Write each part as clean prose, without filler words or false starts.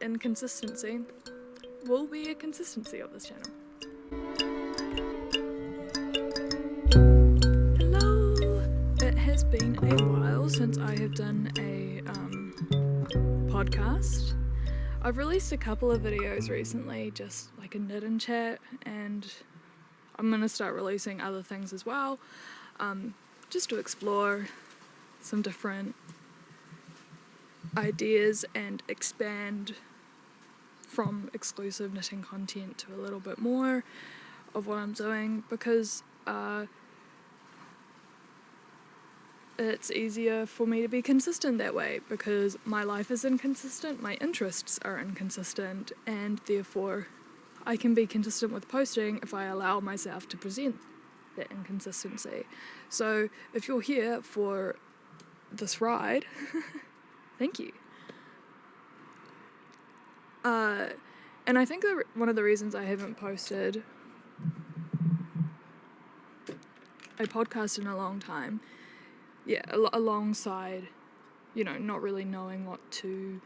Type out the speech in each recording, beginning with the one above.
Inconsistency will be a consistency of this channel. Hello! It has been a while since I have done a podcast. I've released a couple of videos recently, just like a knit and chat, and I'm going to start releasing other things as well, just to explore some different ideas and expand from exclusive knitting content to a little bit more of what I'm doing, because it's easier for me to be consistent that way, because my life is inconsistent, my interests are inconsistent, and therefore I can be consistent with posting if I allow myself to present that inconsistency. So if you're here for this ride, thank you. And I think that one of the reasons I haven't posted a podcast in a long time, alongside, not really knowing what to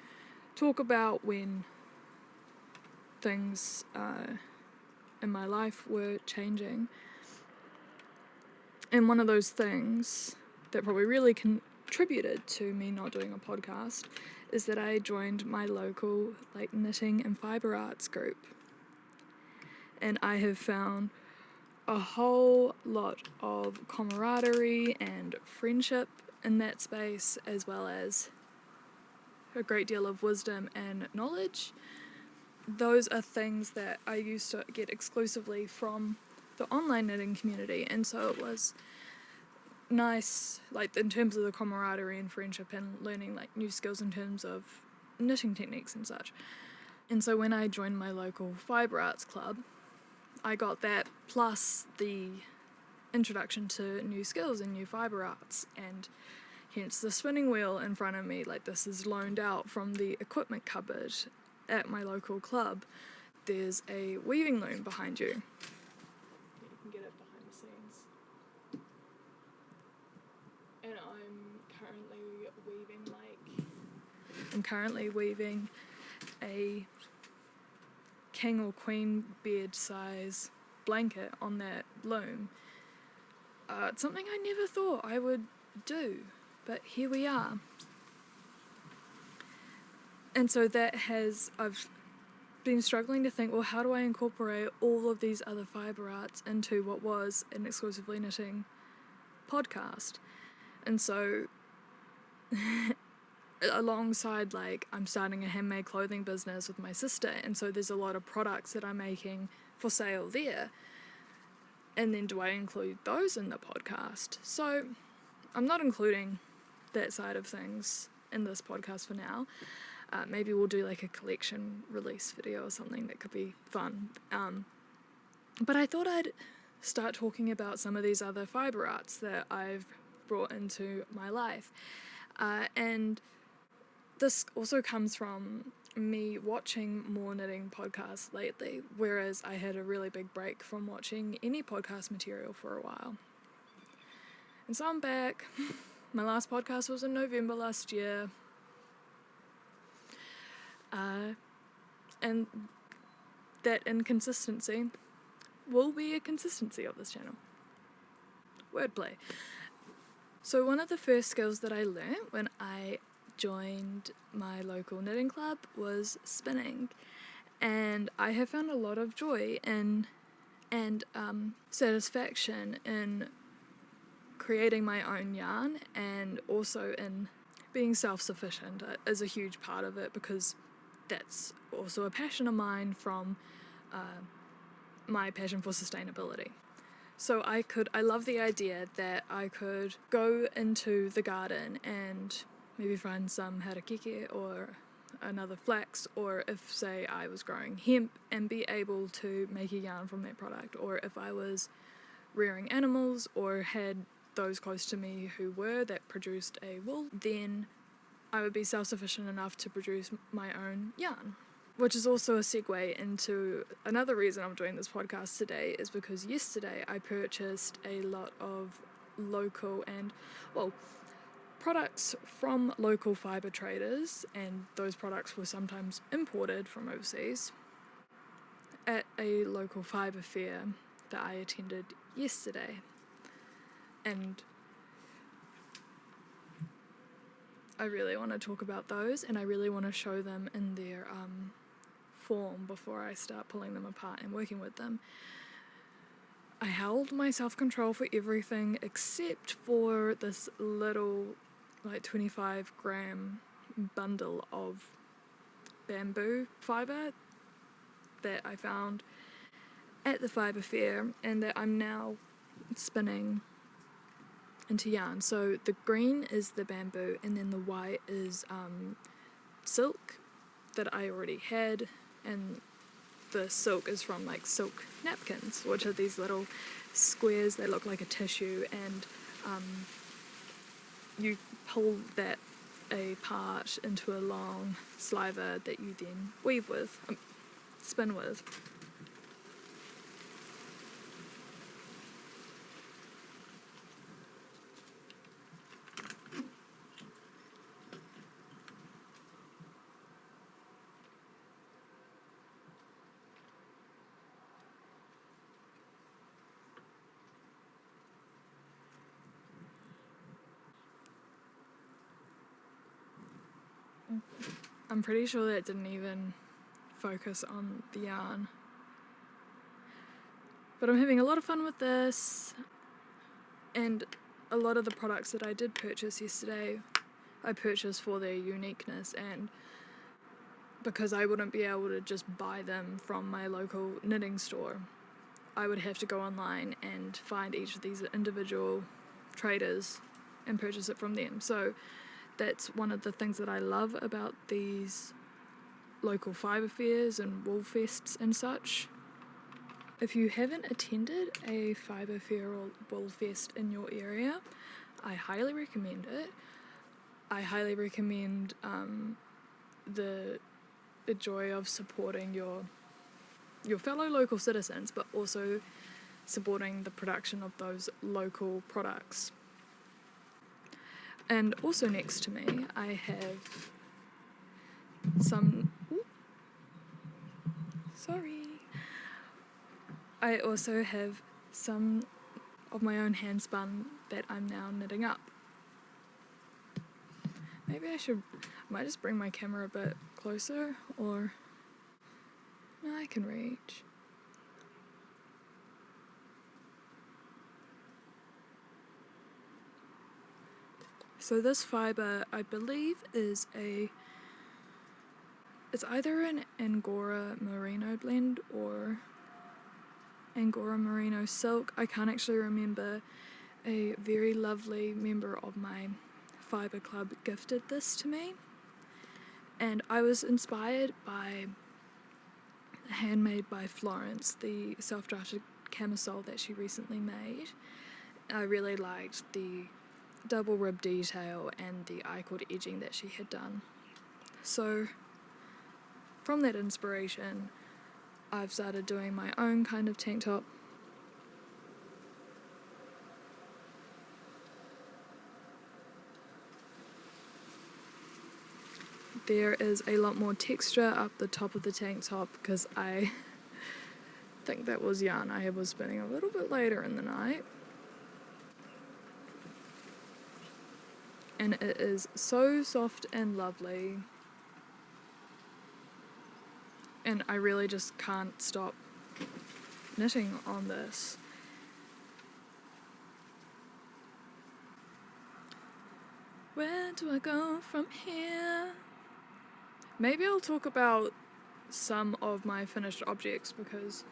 talk about when things in my life were changing. And one of those things that probably really contributed to me not doing a podcast is that I joined my local knitting and fibre arts group, and I have found a whole lot of camaraderie and friendship in that space, as well as a great deal of wisdom and knowledge. Those are things that I used to get exclusively from the online knitting community, and so it was nice, in terms of the camaraderie and friendship and learning new skills in terms of knitting techniques and such. And so when I joined my local fibre arts club, I got that plus the introduction to new skills and new fibre arts, and hence the spinning wheel in front of me. This is loaned out from the equipment cupboard at my local club. There's a weaving loom behind you. You can get it behind the scenes. And I'm currently weaving a king or queen bed size blanket on that loom. It's something I never thought I would do, but here we are. And so I've been struggling to think, well, how do I incorporate all of these other fibre arts into what was an exclusively knitting podcast? And so alongside, I'm starting a handmade clothing business with my sister, and so there's a lot of products that I'm making for sale there. And then do I include those in the podcast? So I'm not including that side of things in this podcast for now. Maybe we'll do a collection release video or something that could be fun. But I thought I'd start talking about some of these other fibre arts that I've brought into my life. And this also comes from me watching more knitting podcasts lately, whereas I had a really big break from watching any podcast material for a while. And so I'm back. My last podcast was in November last year. And that inconsistency will be a consistency of this channel. Wordplay. So one of the first skills that I learnt when I joined my local knitting club was spinning, and I have found a lot of joy and satisfaction in creating my own yarn, and also in being self-sufficient is a huge part of it, because that's also a passion of mine from my passion for sustainability. So I love the idea that I could go into the garden and maybe find some harakeke or another flax, or if, say, I was growing hemp, and be able to make a yarn from that product, or if I was rearing animals or had those close to me that produced a wool, then I would be self-sufficient enough to produce my own yarn. Which is also a segue into another reason I'm doing this podcast today, is because yesterday I purchased a lot of local and, products from local fibre traders, and those products were sometimes imported from overseas, at a local fibre fair that I attended yesterday. And I really want to talk about those, and I really want to show them in their form before I start pulling them apart and working with them. I held my self-control for everything except for this little 25 gram bundle of bamboo fibre that I found at the fibre fair and that I'm now spinning into yarn. So the green is the bamboo, and then the white is silk that I already had, and the silk is from silk napkins, which are these little squares. They look like a tissue, and you pull that apart into a long sliver that you then weave with, spin with. I'm pretty sure that didn't even focus on the yarn. But I'm having a lot of fun with this, and a lot of the products that I did purchase yesterday, I purchased for their uniqueness, and because I wouldn't be able to just buy them from my local knitting store, I would have to go online and find each of these individual traders and purchase it from them. So that's one of the things that I love about these local fibre fairs and wool fests and such. If you haven't attended a fibre fair or wool fest in your area, I highly recommend it. I highly recommend the joy of supporting your fellow local citizens, but also supporting the production of those local products. And also next to me, I have some... I also have some of my own handspun that I'm now knitting up. Maybe I might just bring my camera a bit closer, or... No, I can reach. So this fibre, I believe, is it's either an Angora Merino blend or Angora Merino silk. I can't actually remember. A very lovely member of my fibre club gifted this to me, and I was inspired by Handmade by Florence, the self-drafted camisole that she recently made. I really liked the double rib detail and the I-cord edging that she had done. So from that inspiration, I've started doing my own kind of tank top. There is a lot more texture up the top of the tank top because I think that was yarn I was spinning a little bit later in the night. And it is so soft and lovely. And I really just can't stop knitting on this. Where do I go from here? Maybe I'll talk about some of my finished objects, because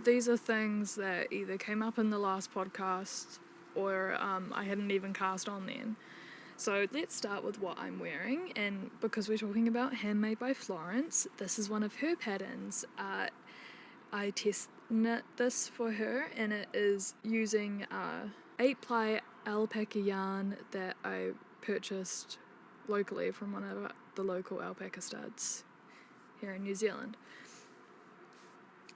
these are things that either came up in the last podcast or I hadn't even cast on then. So let's start with what I'm wearing, and because we're talking about Handmade by Florence, this is one of her patterns. I test knit this for her, and it is using 8-ply alpaca yarn that I purchased locally from one of the local alpaca studs here in New Zealand.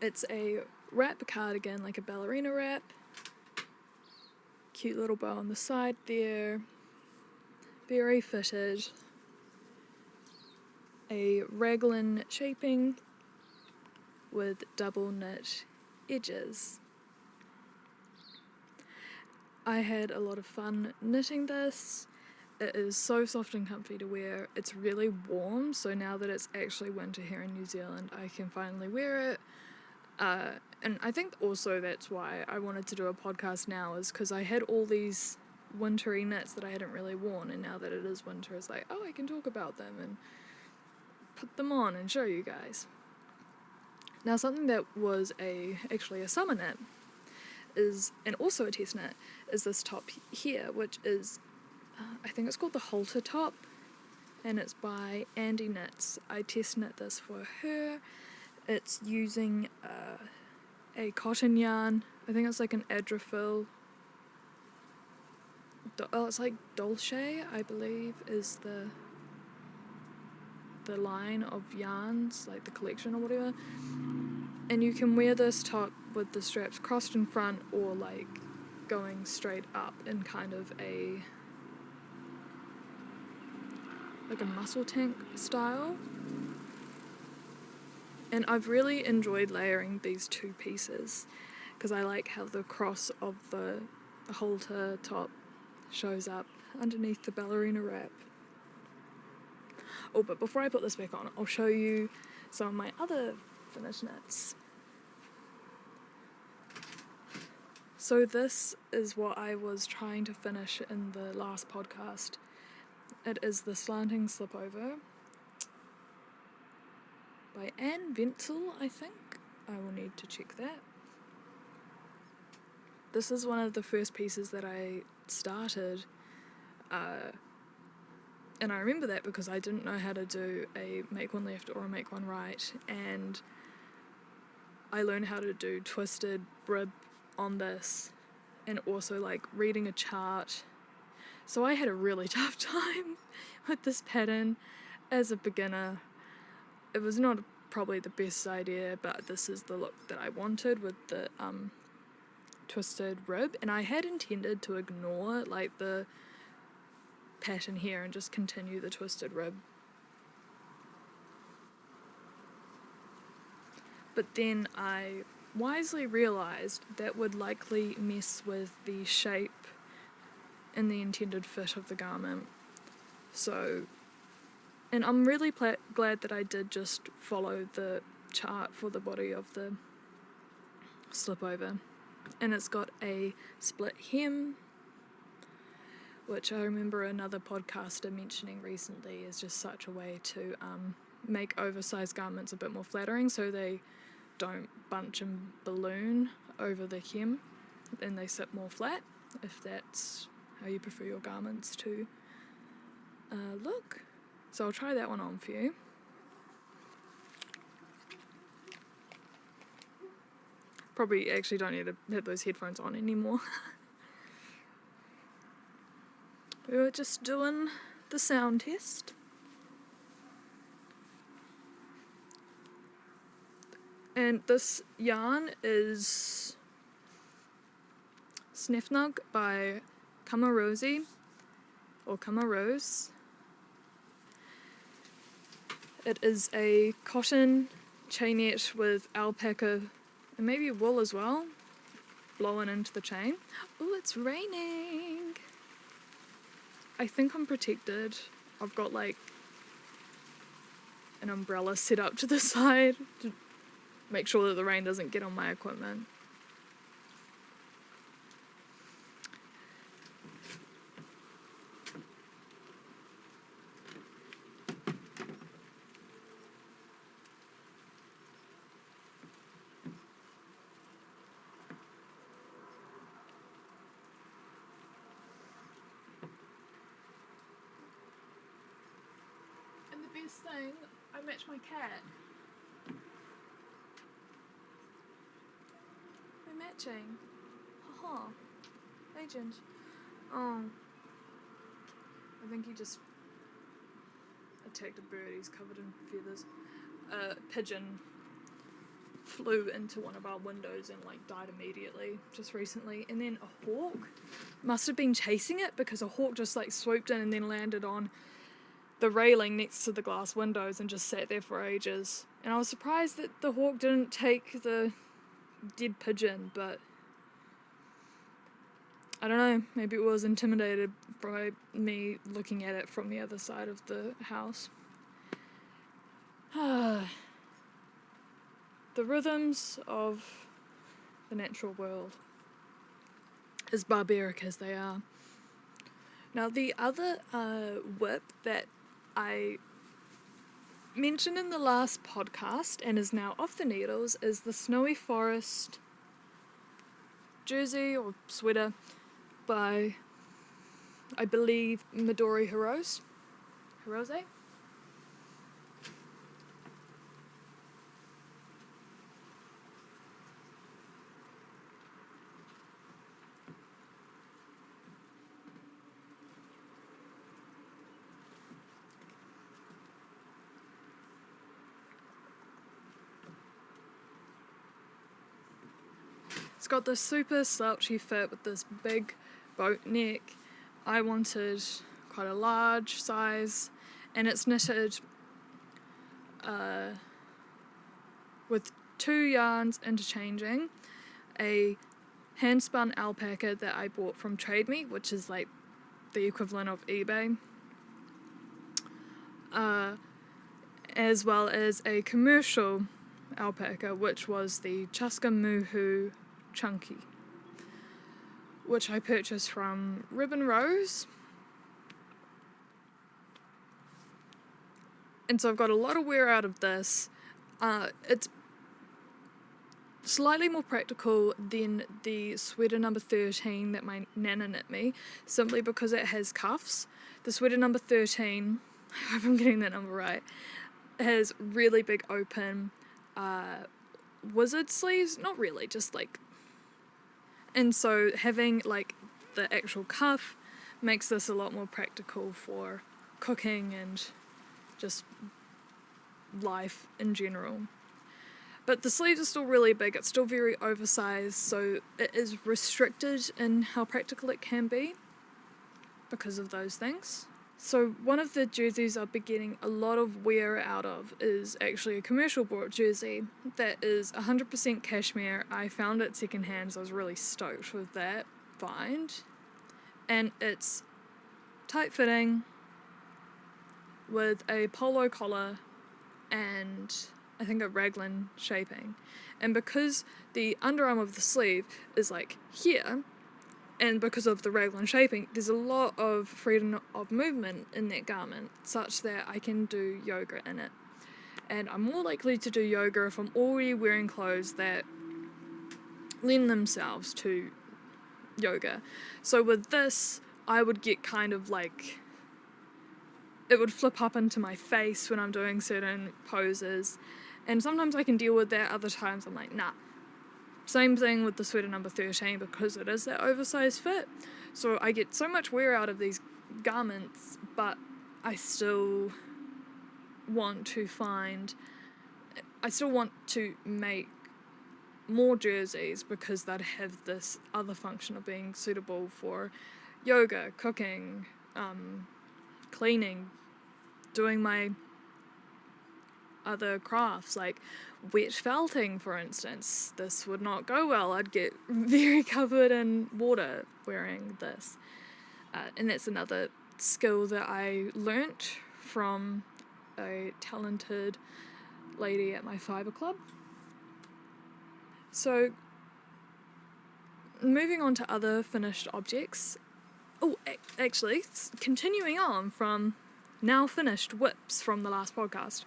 It's a wrap cardigan, like a ballerina wrap. Cute little bow on the side there. very fitted, a raglan shaping with double knit edges. I had a lot of fun knitting this. It is so soft and comfy to wear. It's really warm, so now that it's actually winter here in New Zealand, I can finally wear it. And I think also that's why I wanted to do a podcast now, is because I had all these wintry knits that I hadn't really worn, and now that it is winter, it's like, oh, I can talk about them and put them on and show you guys. Now, something that was actually a summer knit is, and also a test knit, is this top here, which is, I think it's called the halter top, and it's by Andy Knits. I test knit this for her. It's using a cotton yarn. I think it's like an Adrifil. It's like Dolce, I believe, is the line of yarns, like the collection or whatever. And you can wear this top with the straps crossed in front or like going straight up in kind of like a muscle tank style. And I've really enjoyed layering these two pieces because I like how the cross of the halter top shows up underneath the ballerina wrap. Oh, but before I put this back on, I'll show you some of my other finished knits. So this is what I was trying to finish in the last podcast. It is the Slanting Slipover by Anne Wenzel, I think. I will need to check that. This is one of the first pieces that I started, and I remember that because I didn't know how to do a make one left or a make one right, and I learned how to do twisted rib on this, and also like reading a chart. So I had a really tough time with this pattern as a beginner. It was not probably the best idea, but this is the look that I wanted with the twisted rib, and I had intended to ignore like the pattern here and just continue the twisted rib. But then I wisely realised that would likely mess with the shape and the intended fit of the garment. So, and I'm really glad that I did just follow the chart for the body of the slipover. And it's got a split hem, which I remember another podcaster mentioning recently is just such a way to make oversized garments a bit more flattering so they don't bunch and balloon over the hem and they sit more flat, if that's how you prefer your garments to look. So I'll try that one on for you. Probably actually don't need to have those headphones on anymore. We were just doing the sound test. And this yarn is Snefnug by Kamarose, or Kamarose. It is a cotton chainette with alpaca and maybe wool as well, blowing into the chain. Oh, it's raining. I think I'm protected. I've got like an umbrella set up to the side to make sure that the rain doesn't get on my equipment. Best thing, I match my cat. We're matching. Haha. Agent. Oh. I think he just attacked a bird. He's covered in feathers. Pigeon. flew into one of our windows and like died immediately just recently. And then a hawk must have been chasing it, because a hawk just like swooped in and then landed on the railing next to the glass windows and just sat there for ages. And I was surprised that the hawk didn't take the dead pigeon, but I don't know, maybe it was intimidated by me looking at it from the other side of the house. The rhythms of the natural world, as barbaric as they are. Now, the other whip that I mentioned in the last podcast and is now off the needles is the Snowy Forest jersey or sweater by, I believe, Midori Hirose. It's got this super slouchy fit with this big boat neck. I wanted quite a large size, and it's knitted with 2 yarns interchanging, a handspun alpaca that I bought from Trade Me, which is like the equivalent of eBay, as well as a commercial alpaca, which was the Chaska Muhu Chunky, which I purchased from Ribbon Rose. And so I've got a lot of wear out of this. It's slightly more practical than the sweater number 13 that my nana knit me, simply because it has cuffs. The sweater number 13, I hope I'm getting that number right, has really big open wizard sleeves. Not really, just like... And so having like the actual cuff makes this a lot more practical for cooking and just life in general. But the sleeves are still really big, it's still very oversized, so it is restricted in how practical it can be because of those things. So one of the jerseys I've been getting a lot of wear out of is actually a commercial bought jersey that is 100% cashmere. I found it secondhand, so I was really stoked with that find. And it's tight fitting with a polo collar and I think a raglan shaping. And because the underarm of the sleeve is like here, and because of the raglan shaping, there's a lot of freedom of movement in that garment, such that I can do yoga in it. And I'm more likely to do yoga if I'm already wearing clothes that lend themselves to yoga. So with this, I would get kind of like... it would flip up into my face when I'm doing certain poses. And sometimes I can deal with that, other times I'm like, nah. Same thing with the sweater number 13, because it is that oversized fit. So I get so much wear out of these garments, but I still want to make more jerseys, because they'd have this other function of being suitable for yoga, cooking, cleaning, doing my other crafts, like wet felting, for instance. This would not go well. I'd get very covered in water wearing this. And that's another skill that I learnt from a talented lady at my fibre club. So, moving on to other finished objects. Oh, actually, continuing on from now finished whips from the last podcast.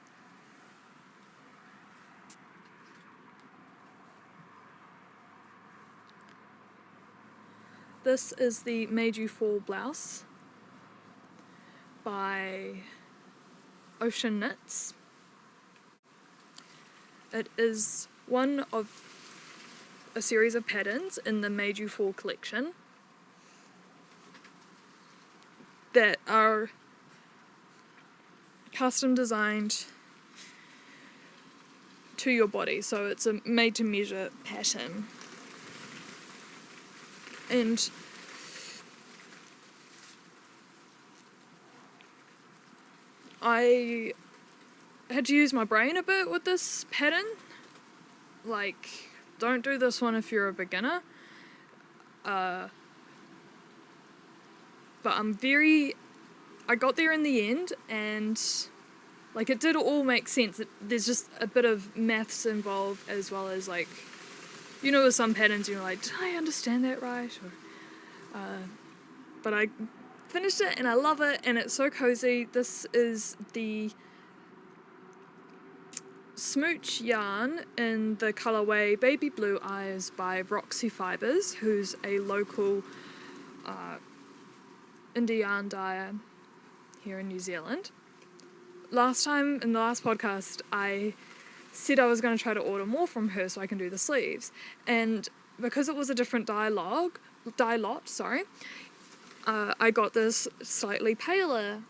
This is the Made You Fall blouse by Ocean Knits. It is one of a series of patterns in the Made You Fall collection that are custom designed to your body, so it's a made to measure pattern. And I had to use my brain a bit with this pattern. Like, don't do this one if you're a beginner. But I got there in the end, and like it did all make sense. There's just a bit of maths involved, as well as like, you know, with some patterns you're like, did I understand that right? Or, but I finished it and I love it, and it's so cozy. This is the Smooch yarn in the colourway Baby Blue Eyes by Roxy Fibres, who's a local indie yarn dyer here in New Zealand. Last time, in the last podcast, I said I was going to try to order more from her so I can do the sleeves, and because it was a different dye lot, I got this slightly paler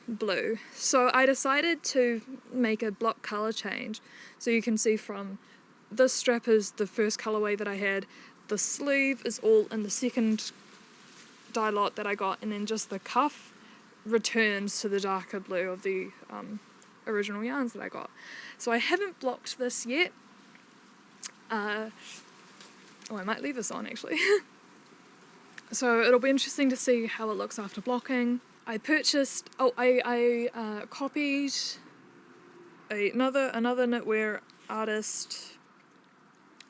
blue. So I decided to make a block colour change. So you can see from this strap is the first colourway that I had, the sleeve is all in the second dye lot that I got, and then just the cuff returns to the darker blue of the original yarns that I got. So I haven't blocked this yet. I might leave this on actually. So it'll be interesting to see how it looks after blocking. I purchased, I copied another knitwear artist,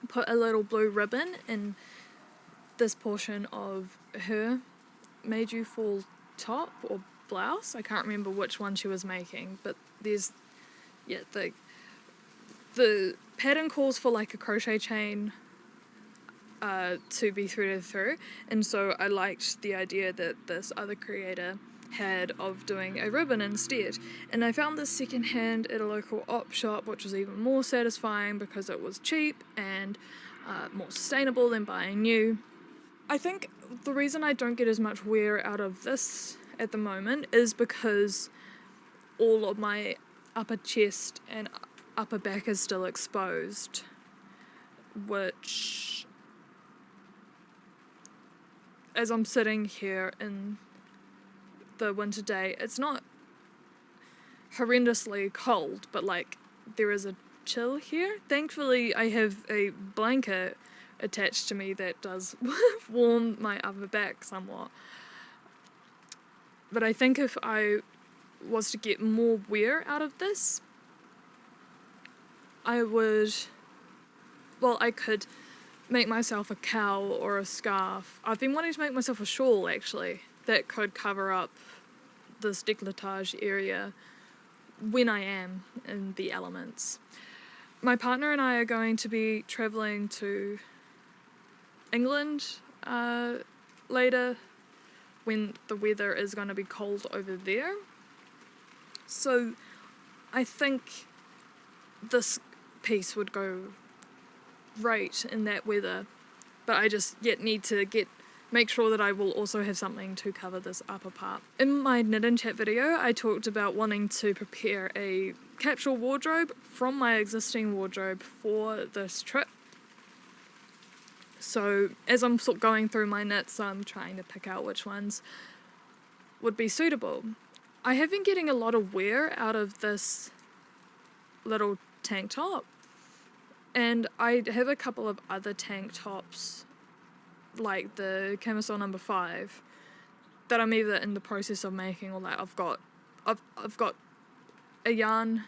put a little blue ribbon in this portion of her Made You Fall top or blouse. I can't remember which one she was making, but there's, yeah, the pattern calls for like a crochet chain to be threaded through, and so I liked the idea that this other creator had of doing a ribbon instead, and I found this secondhand at a local op shop, which was even more satisfying because it was cheap and more sustainable than buying new. I think the reason I don't get as much wear out of this at the moment is because all of my upper chest and upper back is still exposed, which, as I'm sitting here in the winter day, it's not horrendously cold, but like there is a chill here. Thankfully I have a blanket attached to me that does warm my upper back somewhat, but I think if I was to get more wear out of this, I could make myself a cowl or a scarf. I've been wanting to make myself a shawl actually that could cover up this décolletage area when I am in the elements. My partner and I are going to be travelling to England later when the weather is going to be cold over there. So I think this piece would go great in that weather, but I just yet need to make sure that I will also have something to cover this upper part. In my knit and chat video, I talked about wanting to prepare a capsule wardrobe from my existing wardrobe for this trip. So as I'm sort of going through my knits, I'm trying to pick out which ones would be suitable. I have been getting a lot of wear out of this little tank top, and I have a couple of other tank tops like the camisole number 5 that I'm either in the process of making, or like I've got a yarn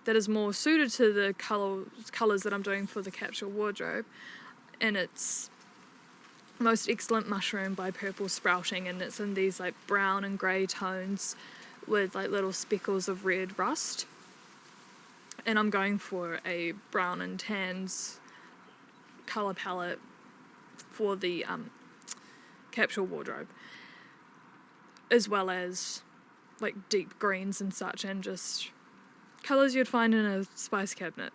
that is more suited to the colours that I'm doing for the capsule wardrobe, and it's Most Excellent Mushroom by Purple Sprouting, and it's in these like brown and grey tones with like little speckles of red rust, and I'm going for a brown and tans colour palette for the capsule wardrobe, as well as like deep greens and such, and just colours you'd find in a spice cabinet.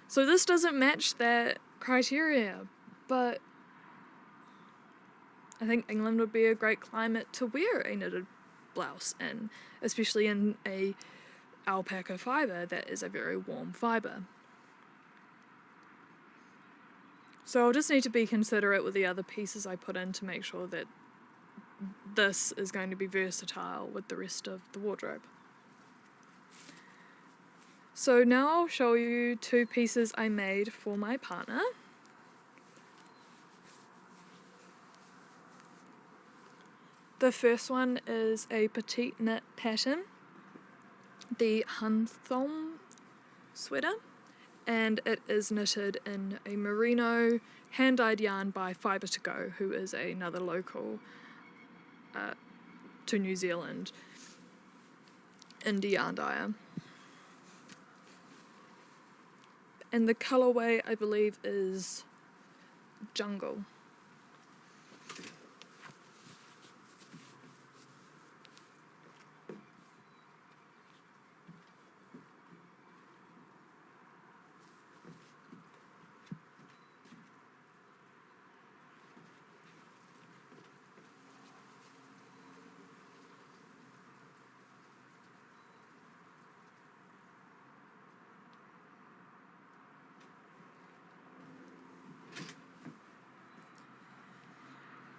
So this doesn't match that criteria, but I think England would be a great climate to wear a knitted blouse in, especially in a alpaca fibre that is a very warm fibre. So I'll just need to be considerate with the other pieces I put in to make sure that this is going to be versatile with the rest of the wardrobe. So now I'll show you two pieces I made for my partner. The first one is a petite knit pattern, the Handspun sweater, and it is knitted in a merino hand-dyed yarn by Fibre to Go, who is another local to New Zealand indie yarn dyer. And the colourway, I believe, is Jungle.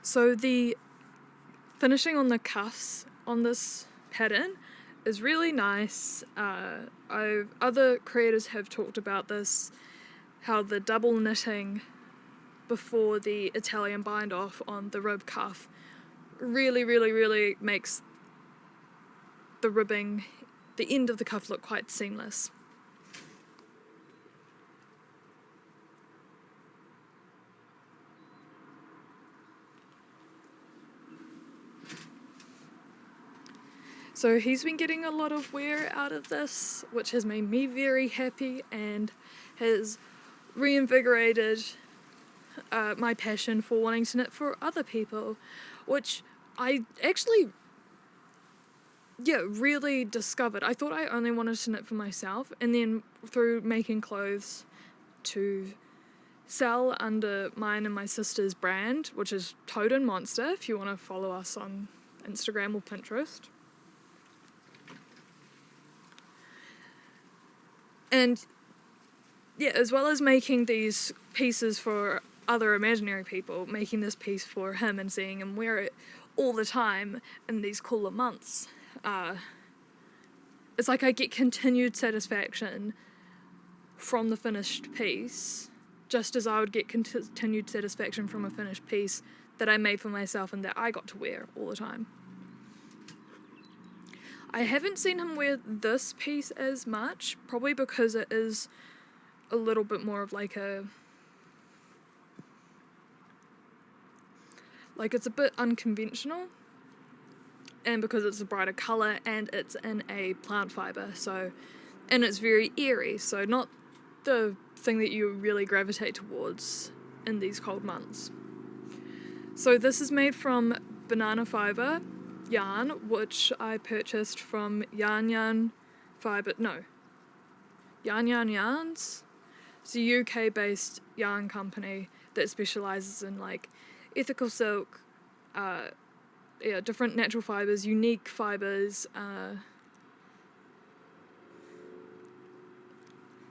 So the finishing on the cuffs on this pattern is really nice. Other creators have talked about this, how the double knitting before the Italian bind off on the rib cuff really makes the ribbing, the end of the cuff, look quite seamless. So he's been getting a lot of wear out of this, which has made me very happy and has reinvigorated my passion for wanting to knit for other people, which I actually really discovered. I thought I only wanted to knit for myself, and then through making clothes to sell under mine and my sister's brand, which is Toad and Monster, if you want to follow us on Instagram or Pinterest. And yeah, as well as making these pieces for other imaginary people, making this piece for him and seeing him wear it all the time in these cooler months, it's like I get continued satisfaction from the finished piece, just as I would get continued satisfaction from a finished piece that I made for myself and that I got to wear all the time. I haven't seen him wear this piece as much, probably because it is a little bit more of like it's a bit unconventional, and because it's a brighter colour and it's in a plant fibre, and it's very airy, so not the thing that you really gravitate towards in these cold months. So this is made from banana fibre yarn, which I purchased from Yarn Yarns. It's a UK based yarn company that specialises in like ethical silk, different natural fibres, unique fibres.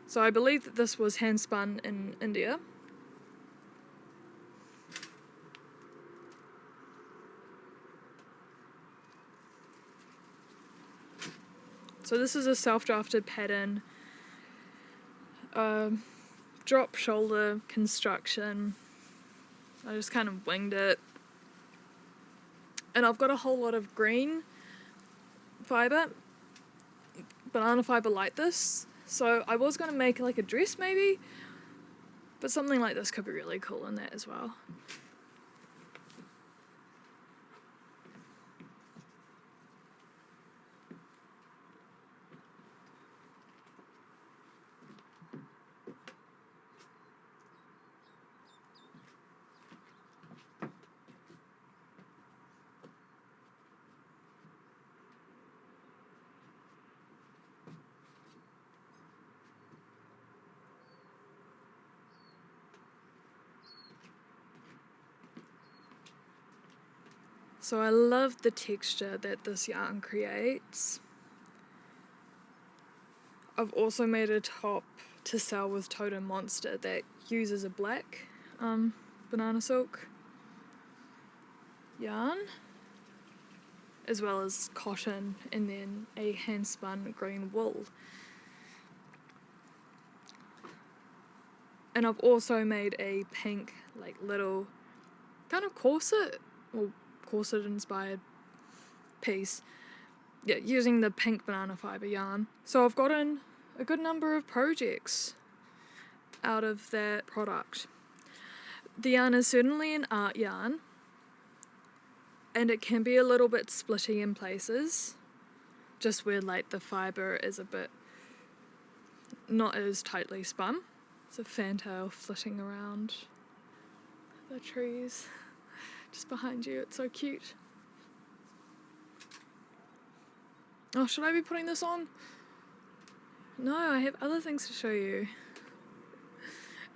So I believe that this was hand spun in India. So this is a self-drafted pattern, drop shoulder construction. I just kind of winged it. And I've got a whole lot of green fibre, banana fibre like this. So I was going to make like a dress maybe, but something like this could be really cool in that as well. So I love the texture that this yarn creates. I've also made a top to sell with Totem Monster that uses a black banana silk yarn, as well as cotton, and then a hand-spun green wool. And I've also made a pink, like, little kind of corset, or corset inspired piece, yeah, using the pink banana fibre yarn. So I've gotten a good number of projects out of that product. The yarn is certainly an art yarn, and it can be a little bit splitty in places, just where like the fibre is a bit not as tightly spun. It's a fantail flitting around the trees just behind you. It's so cute. Oh, should I be putting this on? No, I have other things to show you.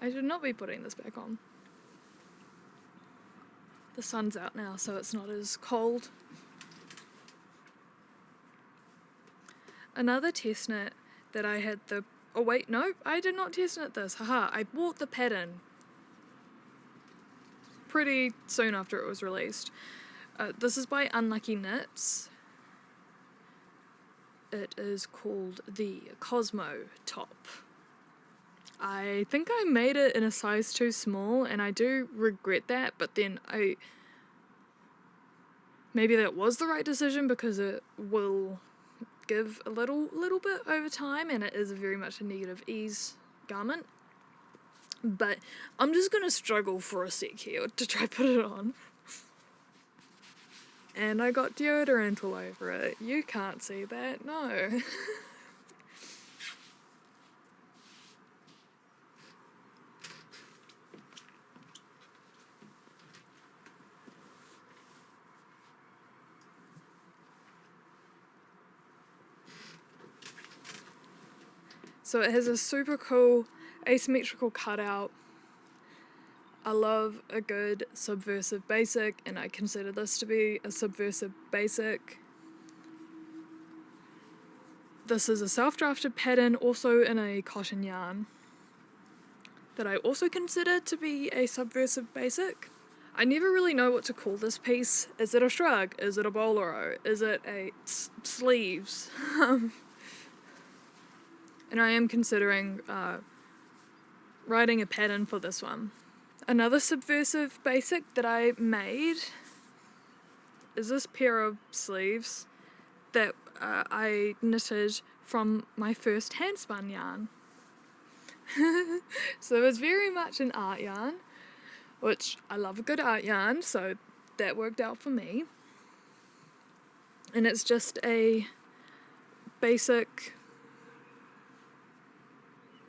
I should not be putting this back on. The sun's out now, so it's not as cold. Another test knit that I had the... Oh wait, no, I did not test knit this. Haha, I bought the pattern pretty soon after it was released. This is by Unlucky Knits. It is called the Cosmo Top. I think I made it in a size too small, and I do regret that, but then maybe that was the right decision, because it will give a little bit over time, and it is very much a negative ease garment. But I'm just gonna struggle for a sec here to try put it on. And I got deodorant all over it. You can't see that, no. So it has a super cool asymmetrical cutout. I love a good subversive basic, and I consider this to be a subversive basic. This is a self-drafted pattern, also in a cotton yarn, that I also consider to be a subversive basic. I never really know what to call this piece. Is it a shrug? Is it a bolero? Is it a sleeves? And I am considering writing a pattern for this one. Another subversive basic that I made is this pair of sleeves that I knitted from my first handspun yarn. So it's very much an art yarn, which I love a good art yarn, so that worked out for me. And it's just a basic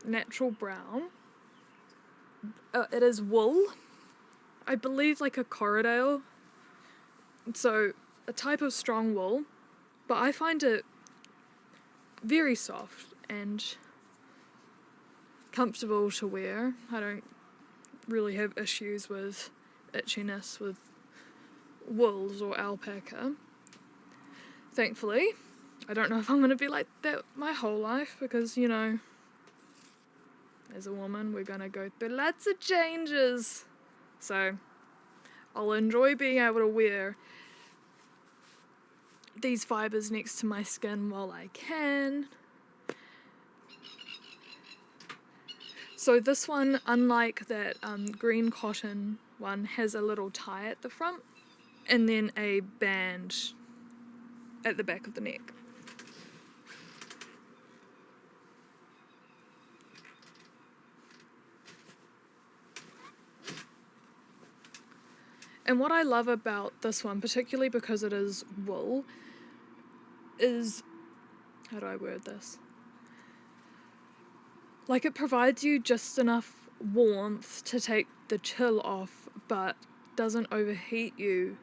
natural brown. It is wool, I believe, like a Corriedale, so a type of strong wool, but I find it very soft and comfortable to wear. I don't really have issues with itchiness with wools or alpaca, thankfully. I don't know if I'm going to be like that my whole life, because, you know, as a woman, we're going to go through lots of changes. So I'll enjoy being able to wear these fibres next to my skin while I can. So this one, unlike that green cotton one, has a little tie at the front and then a band at the back of the neck. And what I love about this one, particularly because it is wool, is, how do I word this? Like, it provides you just enough warmth to take the chill off, but doesn't overheat you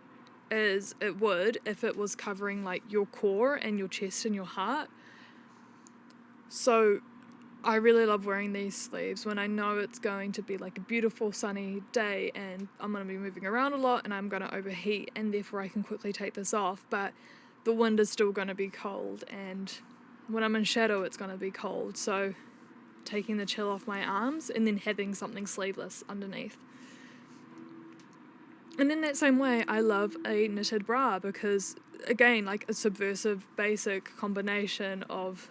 as it would if it was covering like your core and your chest and your heart. So I really love wearing these sleeves when I know it's going to be like a beautiful sunny day and I'm going to be moving around a lot and I'm going to overheat, and therefore I can quickly take this off, but the wind is still going to be cold and when I'm in shadow it's going to be cold, so taking the chill off my arms and then having something sleeveless underneath. And in that same way, I love a knitted bra because, again, like a subversive basic combination of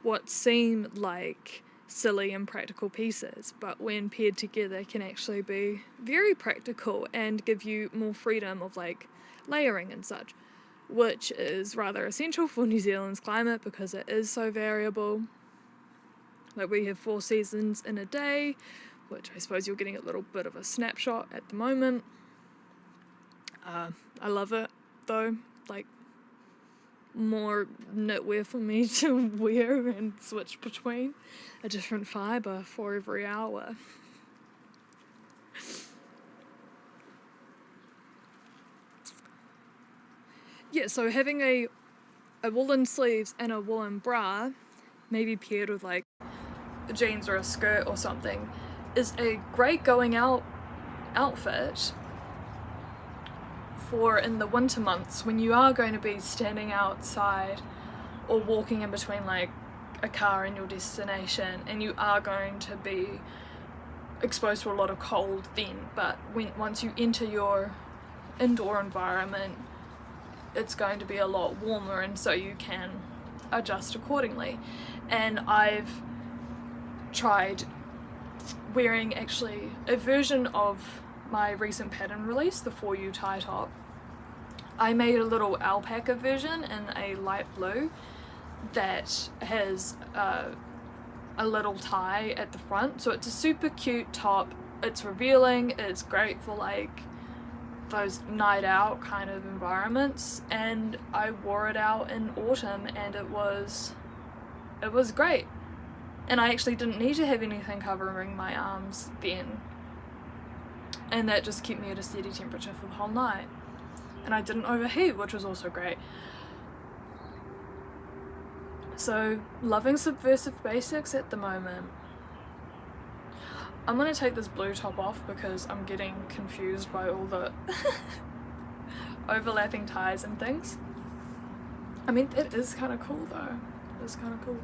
what seem like silly and practical pieces, but when paired together can actually be very practical and give you more freedom of like layering and such, which is rather essential for New Zealand's climate because it is so variable. Like we have 4 seasons in a day, which I suppose you're getting a little bit of a snapshot at the moment. I love it though, like more knitwear for me to wear and switch between a different fibre for every hour. Yeah, so having a woolen sleeves and a woolen bra, maybe paired with like jeans or a skirt or something, is a great going out outfit for in the winter months when you are going to be standing outside or walking in between like a car and your destination, and you are going to be exposed to a lot of cold then, but once you enter your indoor environment it's going to be a lot warmer, and so you can adjust accordingly. And I've tried wearing actually a version of my recent pattern release, the foryoutietop. I made a little alpaca version in a light blue that has a little tie at the front, so it's a super cute top. It's revealing, it's great for like those night out kind of environments, and I wore it out in autumn and it was great. And I actually didn't need to have anything covering my arms then, and that just kept me at a steady temperature for the whole night, and I didn't overheat, which was also great. So loving subversive basics at the moment. I'm gonna take this blue top off because I'm getting confused by all the overlapping ties and things. I mean, it is kind of cool though. It is kind of cool.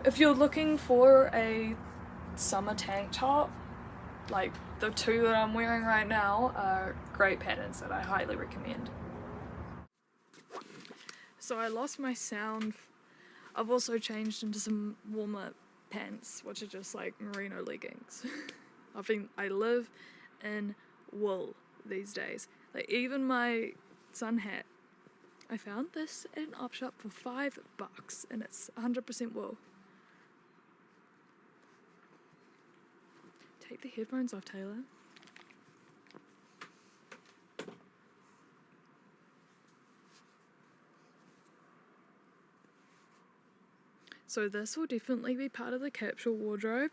If you're looking for a summer tank top, like the 2 that I'm wearing right now are great patterns that I highly recommend. So I lost my sound. I've also changed into some warmer pants, which are just like merino leggings. I live in wool these days. Like even my sun hat, I found this at an op shop for $5 and it's 100% wool. Take the headphones off, Taylor. So this will definitely be part of the capsule wardrobe.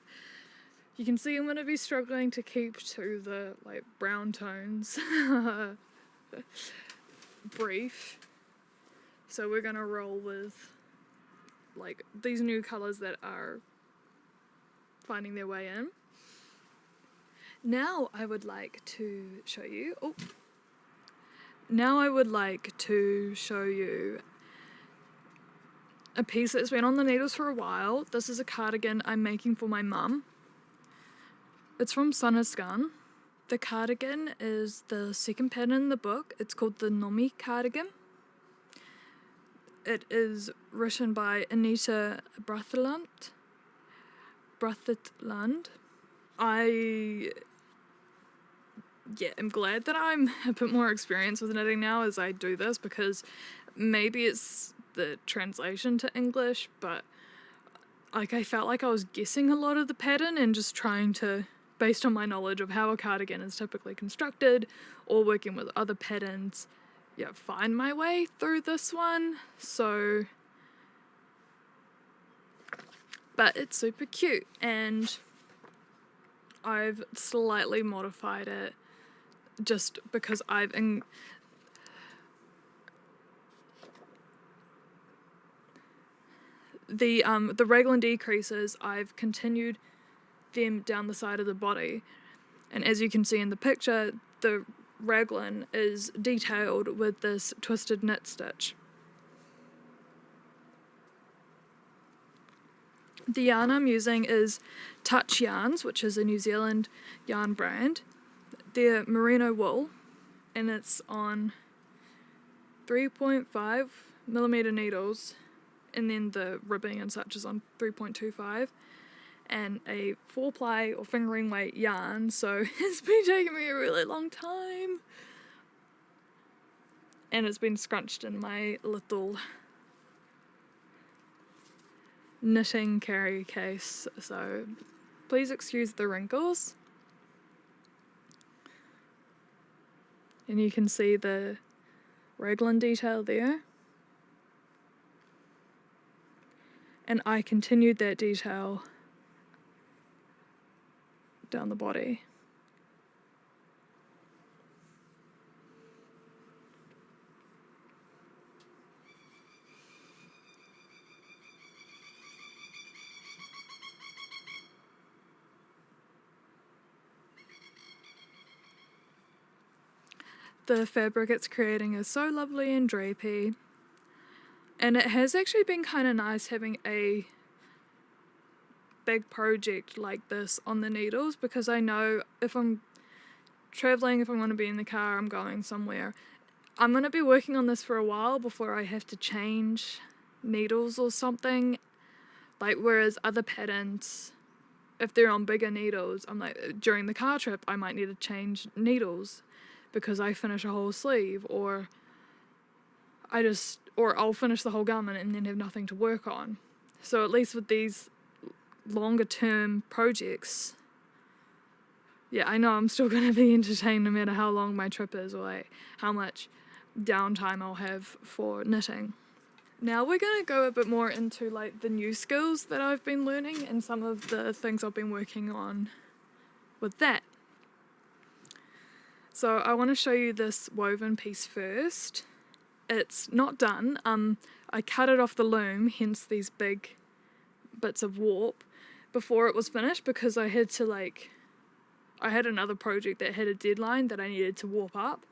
You can see I'm going to be struggling to keep to the like brown tones brief. So we're going to roll with like these new colours that are finding their way in. Now I would like to show you a piece that's been on the needles for a while. This is a cardigan I'm making for my mum. It's from Handspun. The cardigan is the second pattern in the book. It's called the Nomi cardigan. It is written by Anita Brathland. I'm glad that I'm a bit more experienced with knitting now as I do this, because maybe it's the translation to English, but like I felt like I was guessing a lot of the pattern and just trying to, based on my knowledge of how a cardigan is typically constructed or working with other patterns, find my way through this one. So, but it's super cute and I've slightly modified it just because the raglan decreases, I've continued them down the side of the body, and as you can see in the picture, the raglan is detailed with this twisted knit stitch. The yarn I'm using is Touch Yarns, which is a New Zealand yarn brand. They're merino wool, and it's on 3.5mm needles, and then the ribbing and such is on 3.25, and a 4-ply or fingering weight yarn, so it's been taking me a really long time. And it's been scrunched in my little knitting carry case, so please excuse the wrinkles. And you can see the raglan detail there. And I continued that detail down the body. The fabric it's creating is so lovely and drapey, and it has actually been kind of nice having a big project like this on the needles, because I know if I'm traveling, if I'm going to be in the car, I'm going somewhere, I'm going to be working on this for a while before I have to change needles or something. Like, whereas other patterns, if they're on bigger needles, I'm like, during the car trip I might need to change needles because I finish a whole sleeve, or I'll finish the whole garment and then have nothing to work on. So at least with these longer term projects, yeah, I know I'm still going to be entertained no matter how long my trip is, or like how much downtime I'll have for knitting. Now we're going to go a bit more into like the new skills that I've been learning and some of the things I've been working on with that. So I want to show you this woven piece first. It's not done. I cut it off the loom, hence these big bits of warp, before it was finished, because I had another project that had a deadline that I needed to warp up.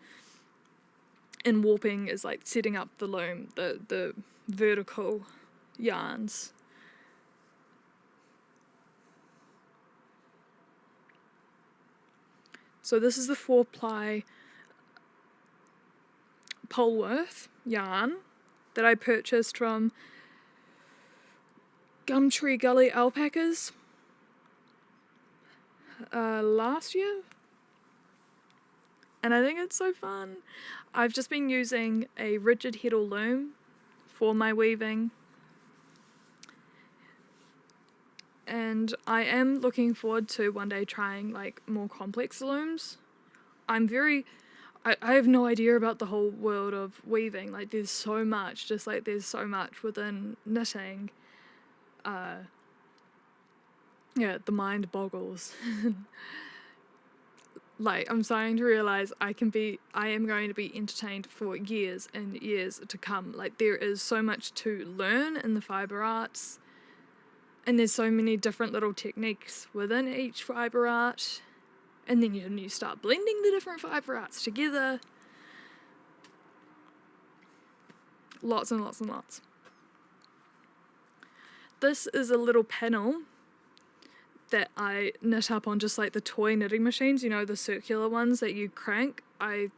And warping is like setting up the loom, the vertical yarns. So this is the 4-ply Polworth yarn that I purchased from Gumtree Gully Alpacas last year. And I think it's so fun. I've just been using a rigid heddle loom for my weaving. And I am looking forward to one day trying like more complex looms. I have no idea about the whole world of weaving. Like, there's so much within knitting. Yeah, the mind boggles. Like, I'm starting to realize I am going to be entertained for years and years to come. Like, there is so much to learn in the fibre arts, and there's so many different little techniques within each fibre art, and then you start blending the different fibre arts together. Lots and lots and lots. This is a little panel that I knit up on just like the toy knitting machines, you know, the circular ones that you crank. I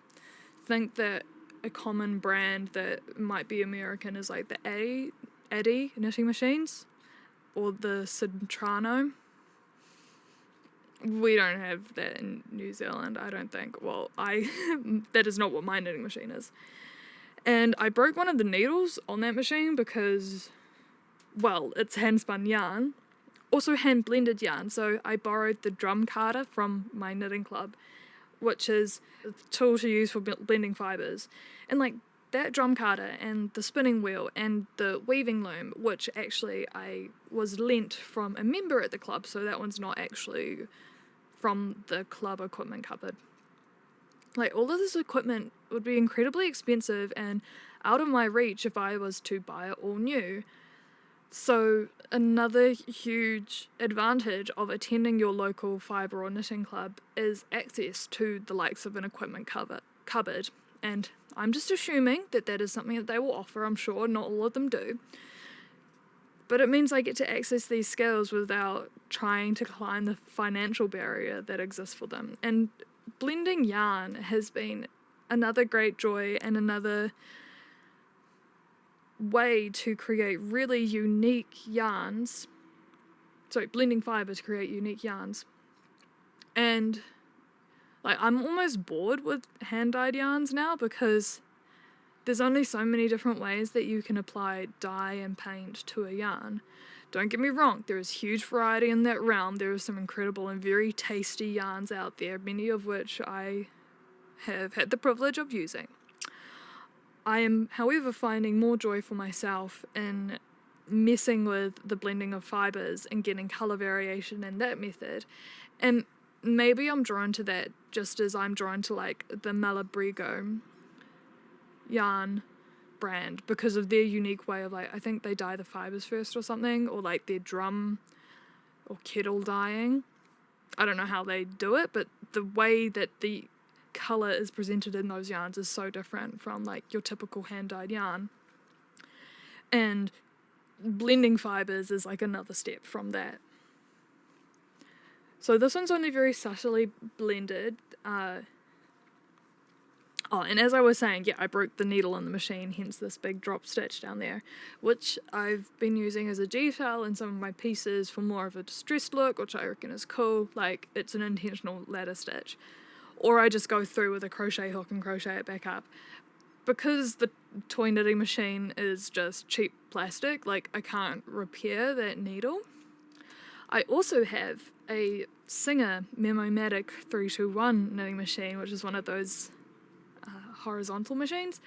think that a common brand that might be American is like the Addy knitting machines, or the Centrano. We don't have that in New Zealand, I don't think. Well, that is not what my knitting machine is. And I broke one of the needles on that machine because, well, it's handspun yarn. Also hand blended yarn, so I borrowed the drum carder from my knitting club, which is a tool to use for blending fibres. And like that drum carder and the spinning wheel and the weaving loom, which actually I was lent from a member at the club, so that one's not actually from the club equipment cupboard. Like, all of this equipment would be incredibly expensive and out of my reach if I was to buy it all new. So another huge advantage of attending your local fibre or knitting club is access to the likes of an equipment cupboard. And I'm just assuming that is something that they will offer. I'm sure not all of them do. But it means I get to access these skills without trying to climb the financial barrier that exists for them. And blending yarn has been another great joy and another way to create really unique yarns. Sorry, blending fibre to create unique yarns. And like, I'm almost bored with hand-dyed yarns now because there's only so many different ways that you can apply dye and paint to a yarn. Don't get me wrong, there is huge variety in that realm. There are some incredible and very tasty yarns out there, many of which I have had the privilege of using. I am, however, finding more joy for myself in messing with the blending of fibres and getting colour variation in that method. And maybe I'm drawn to that just as I'm drawn to like the Malabrigo yarn brand because of their unique way of like, I think they dye the fibres first or something, or like their drum or kettle dyeing. I don't know how they do it, but the way that the colour is presented in those yarns is so different from like your typical hand-dyed yarn. And blending fibres is like another step from that. So this one's only very subtly blended. And as I was saying, yeah, I broke the needle in the machine, hence this big drop stitch down there, which I've been using as a detail in some of my pieces for more of a distressed look, which I reckon is cool. Like, it's an intentional ladder stitch. Or I just go through with a crochet hook and crochet it back up. Because the toy knitting machine is just cheap plastic, like, I can't repair that needle. I also have a Singer Memomatic 321 knitting machine, which is one of those horizontal machines,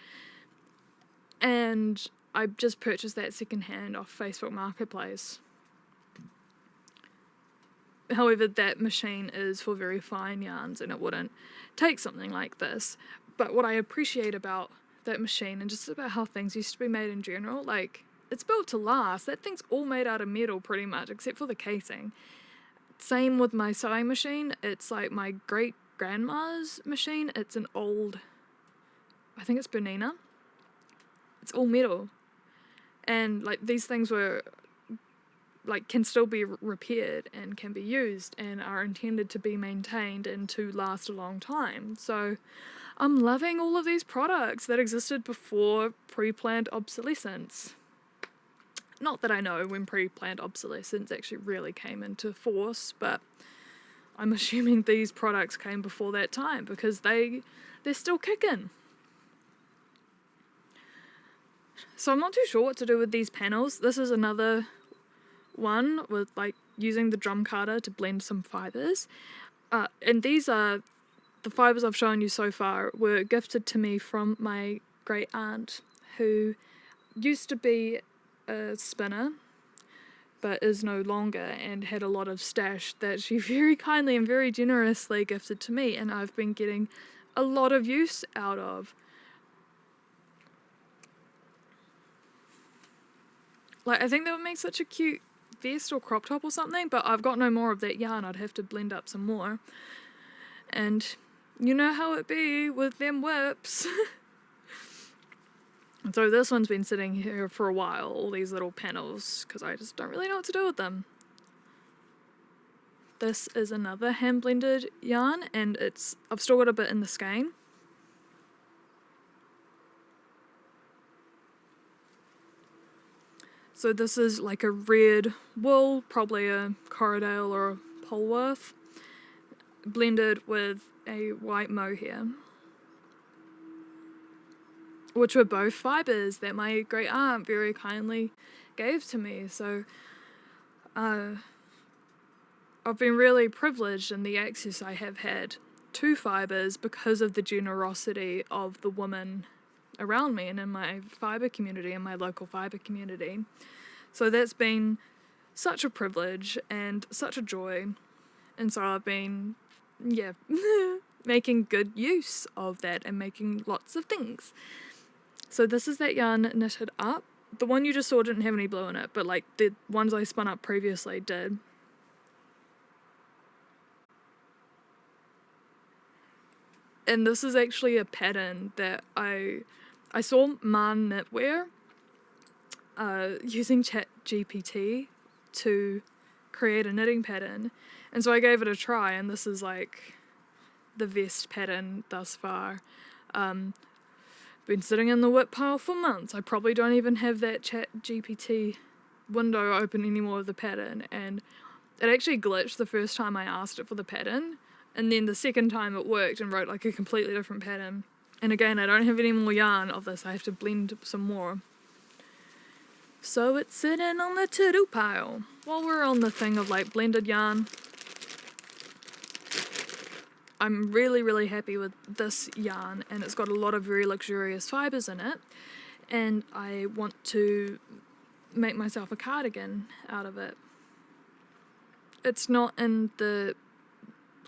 and I just purchased that secondhand off Facebook Marketplace. However, that machine is for very fine yarns and it wouldn't take something like this. But what I appreciate about that machine and just about how things used to be made in general, like, it's built to last. That thing's all made out of metal pretty much, except for the casing. Same with my sewing machine. It's like my great grandma's machine. It's an old, I think it's Bernina. It's all metal. And like, these things were like, can still be repaired and can be used and are intended to be maintained and to last a long time. So I'm loving all of these products that existed before pre-planned obsolescence. Not that I know when pre-planned obsolescence actually really came into force, but I'm assuming these products came before that time because they're still kicking. So I'm not too sure what to do with these panels. This is another one with like using the drum carder to blend some fibres. And these are the fibres I've shown you so far were gifted to me from my great aunt, who used to be a spinner but is no longer, and had a lot of stash that she very kindly and very generously gifted to me, and I've been getting a lot of use out of. Like, I think that would make such a cute vest or crop top or something, but I've got no more of that yarn. I'd have to blend up some more. And you know how it be with them whips. So this one's been sitting here for a while, all these little panels, because I just don't really know what to do with them. This is another hand blended yarn, and I've still got a bit in the skein. So this is like a red wool, probably a Corriedale or a Polworth, blended with a white mohair, which were both fibres that my great aunt very kindly gave to me. So I've been really privileged in the access I have had to fibres because of the generosity of the women around me and in my fibre community, in my local fibre community. So that's been such a privilege and such a joy. And so I've been, making good use of that and making lots of things. So this is that yarn knitted up. The one you just saw didn't have any blue in it, but like the ones I spun up previously did. And this is actually a pattern that I saw Maan knitwear using GPT to create a knitting pattern, and so I gave it a try, and this is like the best pattern thus far. Been sitting in the whip pile for months. I probably don't even have that chat GPT window open anymore of the pattern, and it actually glitched the first time I asked it for the pattern, and then the second time it worked and wrote like a completely different pattern. And again, I don't have any more yarn of this, I have to blend some more. So it's sitting on the to-do pile. While we're on the thing of like blended yarn, I'm really happy with this yarn, and it's got a lot of very luxurious fibres in it, and I want to make myself a cardigan out of it. It's not in the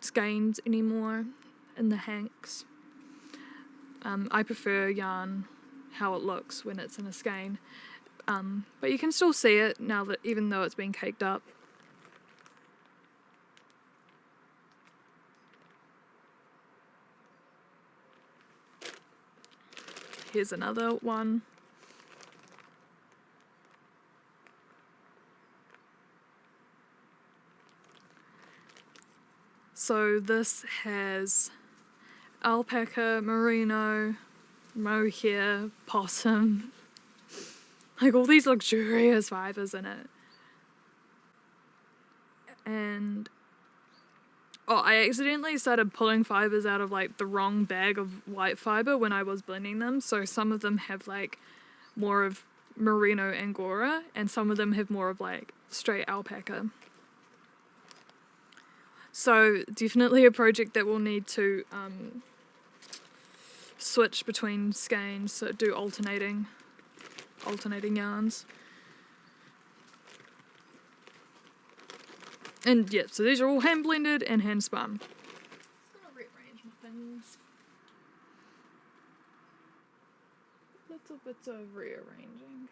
skeins anymore, in the hanks. I prefer yarn how it looks when it's in a skein, but you can still see it now, that even though it's been caked up. Here's another one. So this has alpaca, merino, mohair, possum, like all these luxurious fibres in it. And I accidentally started pulling fibres out of like the wrong bag of white fibre when I was blending them, so some of them have like more of merino angora, and some of them have more of like straight alpaca. So definitely a project that will need to switch between skeins, so do alternating yarns. And yeah, so these are all hand blended and hand spun. Just gonna rearrange my things. Little bits of rearranging.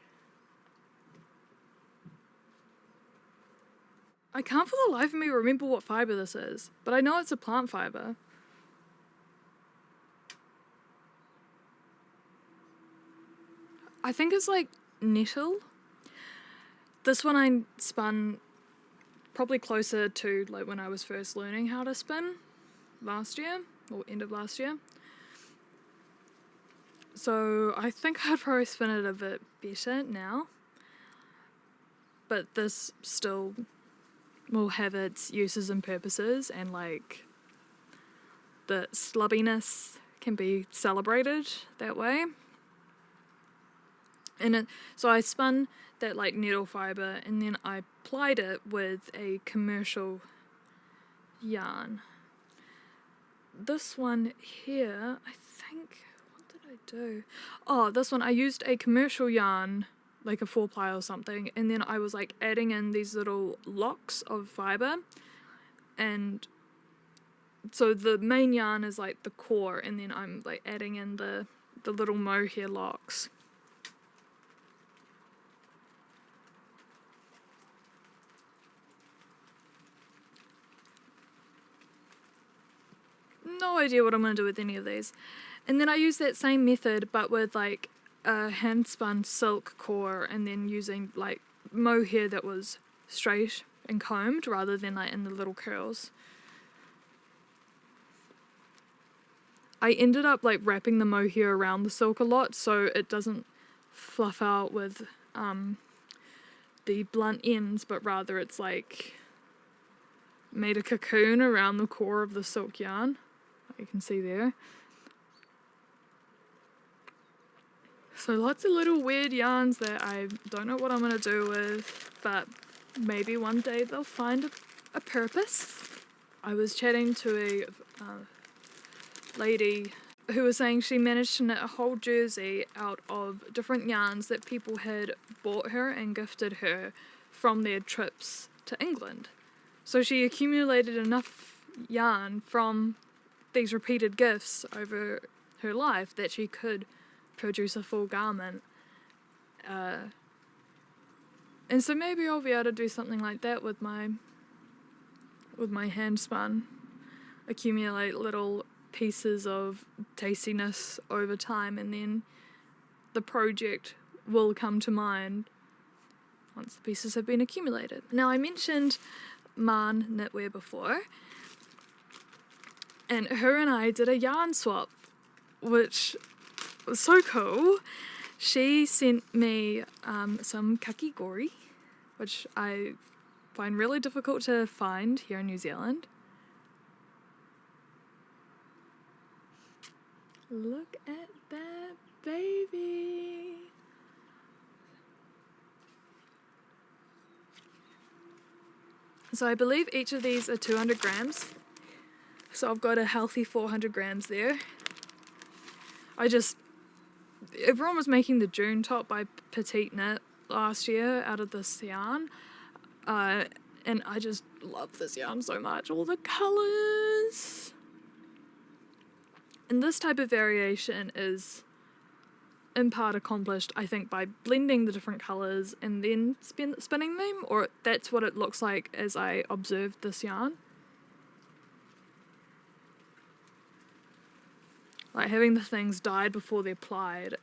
I can't for the life of me remember what fibre this is, but I know it's a plant fibre. I think it's like nettle. This one I spun probably closer to like when I was first learning how to spin last year, or end of last year. So I think I'd probably spin it a bit better now, but this still will have its uses and purposes, and like the slubbiness can be celebrated that way. And so I spun that like nettle fibre, and then I plied it with a commercial yarn. This one here, I think, what did I do? Oh, this one I used a commercial yarn, like a 4-ply or something, and then I was like adding in these little locks of fibre, and so the main yarn is like the core, and then I'm like adding in the little mohair locks. No idea what I'm going to do with any of these. And then I use that same method, but with like a hand spun silk core, and then using like mohair that was straight and combed rather than like in the little curls. I ended up like wrapping the mohair around the silk a lot so it doesn't fluff out with the blunt ends, but rather it's like made a cocoon around the core of the silk yarn. You can see there. So lots of little weird yarns that I don't know what I'm going to do with, but maybe one day they'll find a purpose. I was chatting to a lady who was saying she managed to knit a whole jersey out of different yarns that people had bought her and gifted her from their trips to England. So she accumulated enough yarn from these repeated gifts over her life that she could produce a full garment. And so maybe I'll be able to do something like that with my hand spun. Accumulate little pieces of tastiness over time, and then the project will come to mind once the pieces have been accumulated. Now, I mentioned Maan knitwear before, and her and I did a yarn swap, which was so cool. She sent me some kakigori, which I find really difficult to find here in New Zealand. Look at that baby. So I believe each of these are 200 grams. So I've got a healthy 400 grams there. Everyone was making the June top by Petite Knit last year out of this yarn. And I just love this yarn so much. All the colours. And this type of variation is in part accomplished, I think, by blending the different colours and then spinning them, or that's what it looks like as I observed this yarn. Like having the things dyed before they're plied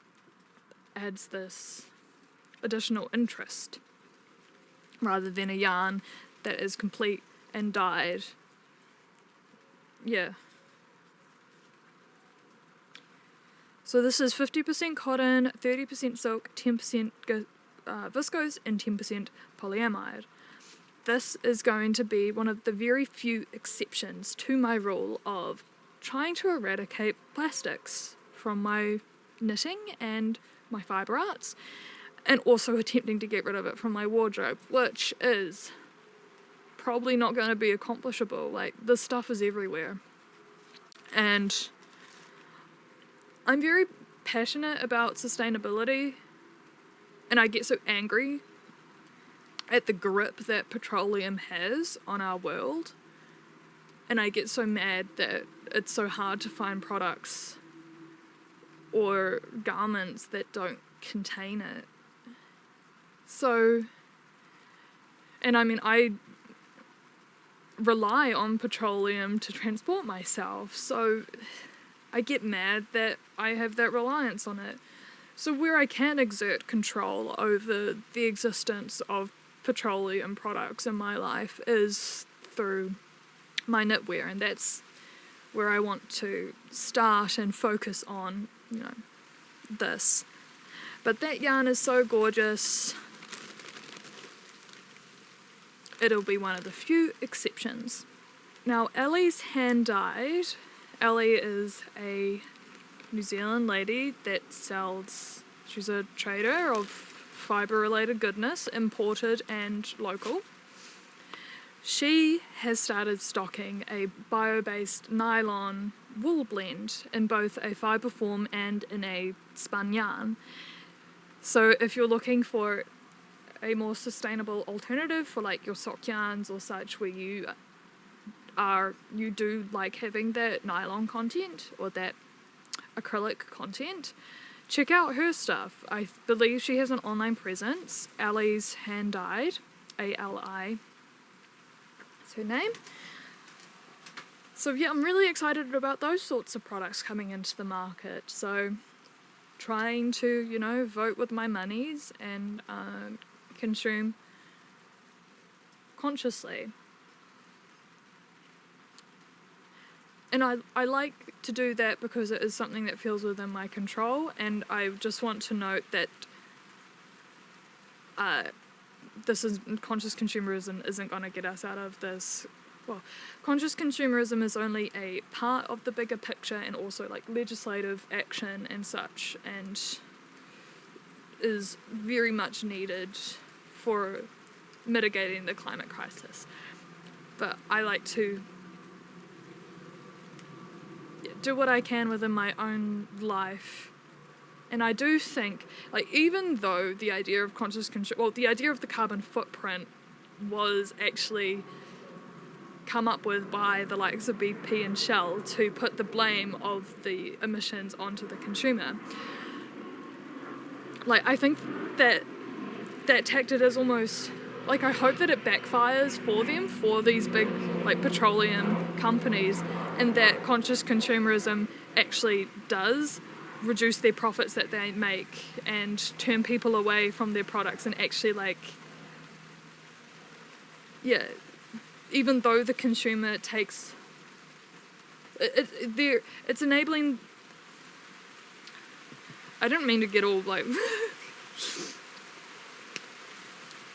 adds this additional interest, rather than a yarn that is complete and dyed. Yeah. So this is 50% cotton, 30% silk, 10% viscose, and 10% polyamide. This is going to be one of the very few exceptions to my rule of trying to eradicate plastics from my knitting and my fibre arts, and also attempting to get rid of it from my wardrobe, which is probably not going to be accomplishable. Like, this stuff is everywhere. And I'm very passionate about sustainability, and I get so angry at the grip that petroleum has on our world, and I get so mad that it's so hard to find products or garments that don't contain it. So, and I mean, I rely on petroleum to transport myself, so I get mad that I have that reliance on it. So where I can exert control over the existence of petroleum products in my life is through my knitwear, and that's where I want to start and focus on, this. But that yarn is so gorgeous. It'll be one of the few exceptions. Now, Ellie's hand-dyed. Ellie is a New Zealand lady that she's a trader of fibre-related goodness, imported and local. She has started stocking a bio-based nylon wool blend in both a fibre form and in a spun yarn. So if you're looking for a more sustainable alternative for like your sock yarns or such, where you do like having that nylon content or that acrylic content, check out her stuff. I believe she has an online presence, Ellie's Hand Dyed, A-L-I, that's her name. So yeah, I'm really excited about those sorts of products coming into the market. So trying to, vote with my monies and consume consciously. And I like to do that because it is something that feels within my control, and I just want to note that conscious consumerism isn't going to get us out of this. Well, conscious consumerism is only a part of the bigger picture, and also like legislative action and such, and is very much needed for mitigating the climate crisis. But I like to do what I can within my own life. And I do think, like, even though the idea of the idea of the carbon footprint was actually come up with by the likes of BP and Shell to put the blame of the emissions onto the consumer, like, I think that tactic is almost, like, I hope that it backfires for them, for these big, like, petroleum companies, and that conscious consumerism actually does reduce their profits that they make and turn people away from their products and actually, like, yeah, even though the consumer takes it's enabling. I don't mean to get all like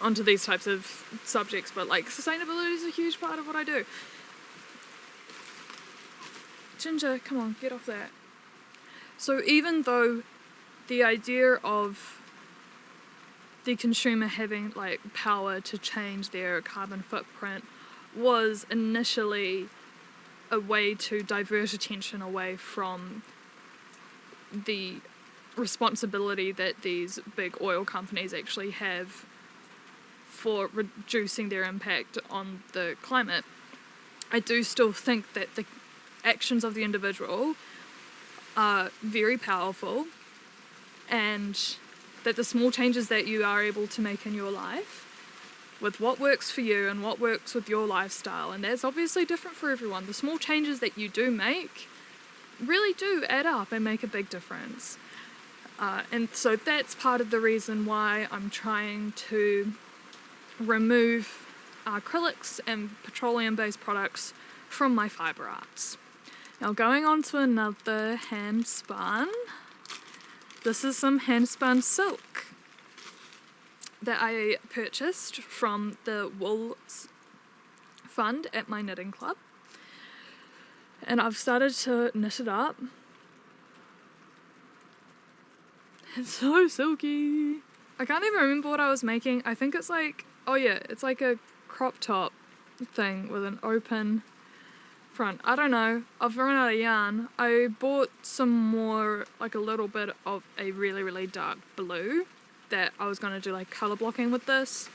onto these types of subjects, but like sustainability is a huge part of what I do. Ginger, come on, get off that. So even though the idea of the consumer having like power to change their carbon footprint was initially a way to divert attention away from the responsibility that these big oil companies actually have for reducing their impact on the climate, I do still think that the actions of the individual are very powerful, and that the small changes that you are able to make in your life with what works for you and what works with your lifestyle, and that's obviously different for everyone, the small changes that you do make really do add up and make a big difference. And so that's part of the reason why I'm trying to remove acrylics and petroleum-based products from my fibre arts. Now going on to another handspun. This is some handspun silk that I purchased from the wool fund at my knitting club. And I've started to knit it up. It's so silky. I can't even remember what I was making. I think it's like, oh yeah, it's like a crop top thing with an open front. I don't know. I've run out of yarn. I bought some more, like a little bit of a really, really dark blue that I was going to do like colour blocking with this.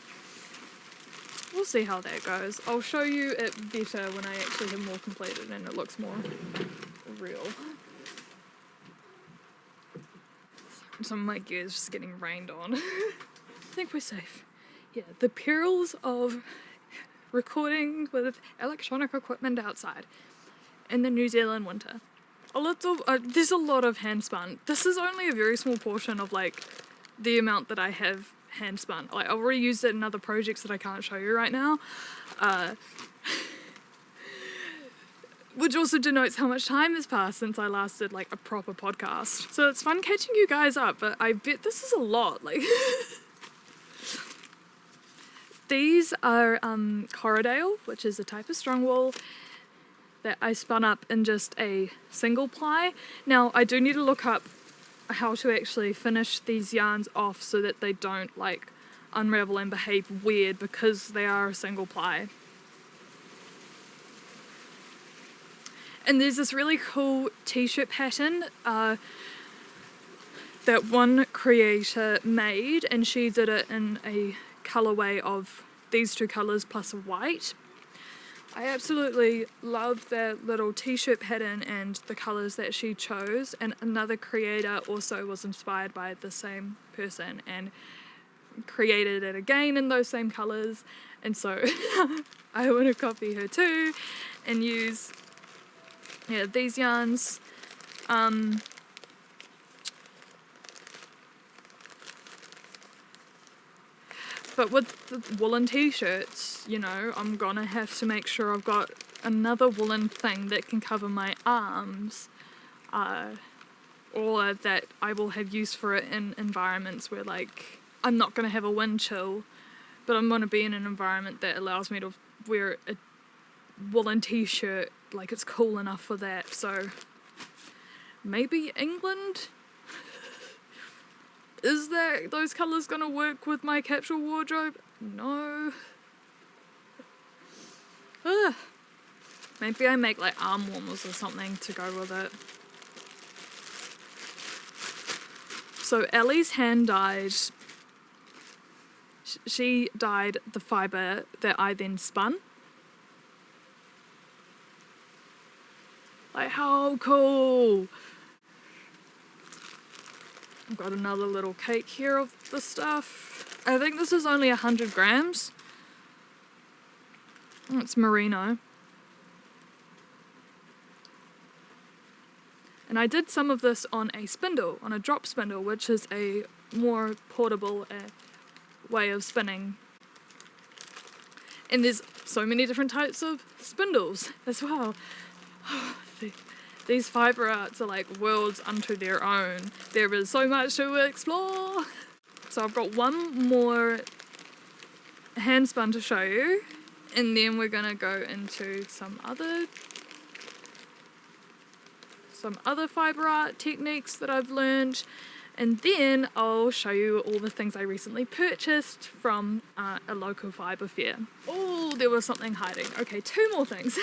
We'll see how that goes. I'll show you it better when I actually have more completed and it looks more real. Some of my gear's just getting rained on. I think we're safe. Yeah, the perils of recording with electronic equipment outside in the New Zealand winter. There's a lot of handspun. This is only a very small portion of like the amount that I have handspun. Like, I've already used it in other projects that I can't show you right now. Which also denotes how much time has passed since I last did like a proper podcast. So it's fun catching you guys up, but I bet this is a lot. Like these are Corriedale, which is a type of strong wool that I spun up in just a single ply. Now I do need to look up how to actually finish these yarns off so that they don't like unravel and behave weird because they are a single ply. And there's this really cool t-shirt pattern that one creator made, and she did it in a colorway of these two colors plus a white. I absolutely love that little t-shirt pattern and the colors that she chose, and another creator also was inspired by the same person and created it again in those same colors, and so I want to copy her too and use these yarns. But with the woolen t-shirts, you know, I'm gonna have to make sure I've got another woolen thing that can cover my arms, or that I will have use for it in environments where like I'm not gonna have a wind chill, but I'm gonna be in an environment that allows me to wear a woolen t-shirt, like it's cool enough for that. So maybe England? Is those colours gonna work with my capsule wardrobe? No. Ugh. Maybe I make like arm warmers or something to go with it. So Ellie's hand dyed. She dyed the fibre that I then spun. Like, how cool! I've got another little cake here of the stuff. I think this is only 100 grams. It's merino. And I did some of this on a spindle, on a drop spindle, which is a more portable way of spinning. And there's so many different types of spindles as well. These fibre arts are like worlds unto their own. There is so much to explore. So I've got one more handspun to show you, and then we're gonna go into some other fibre art techniques that I've learned, and then I'll show you all the things I recently purchased from a local fibre fair. Oh, there was something hiding. Okay, 2 more things.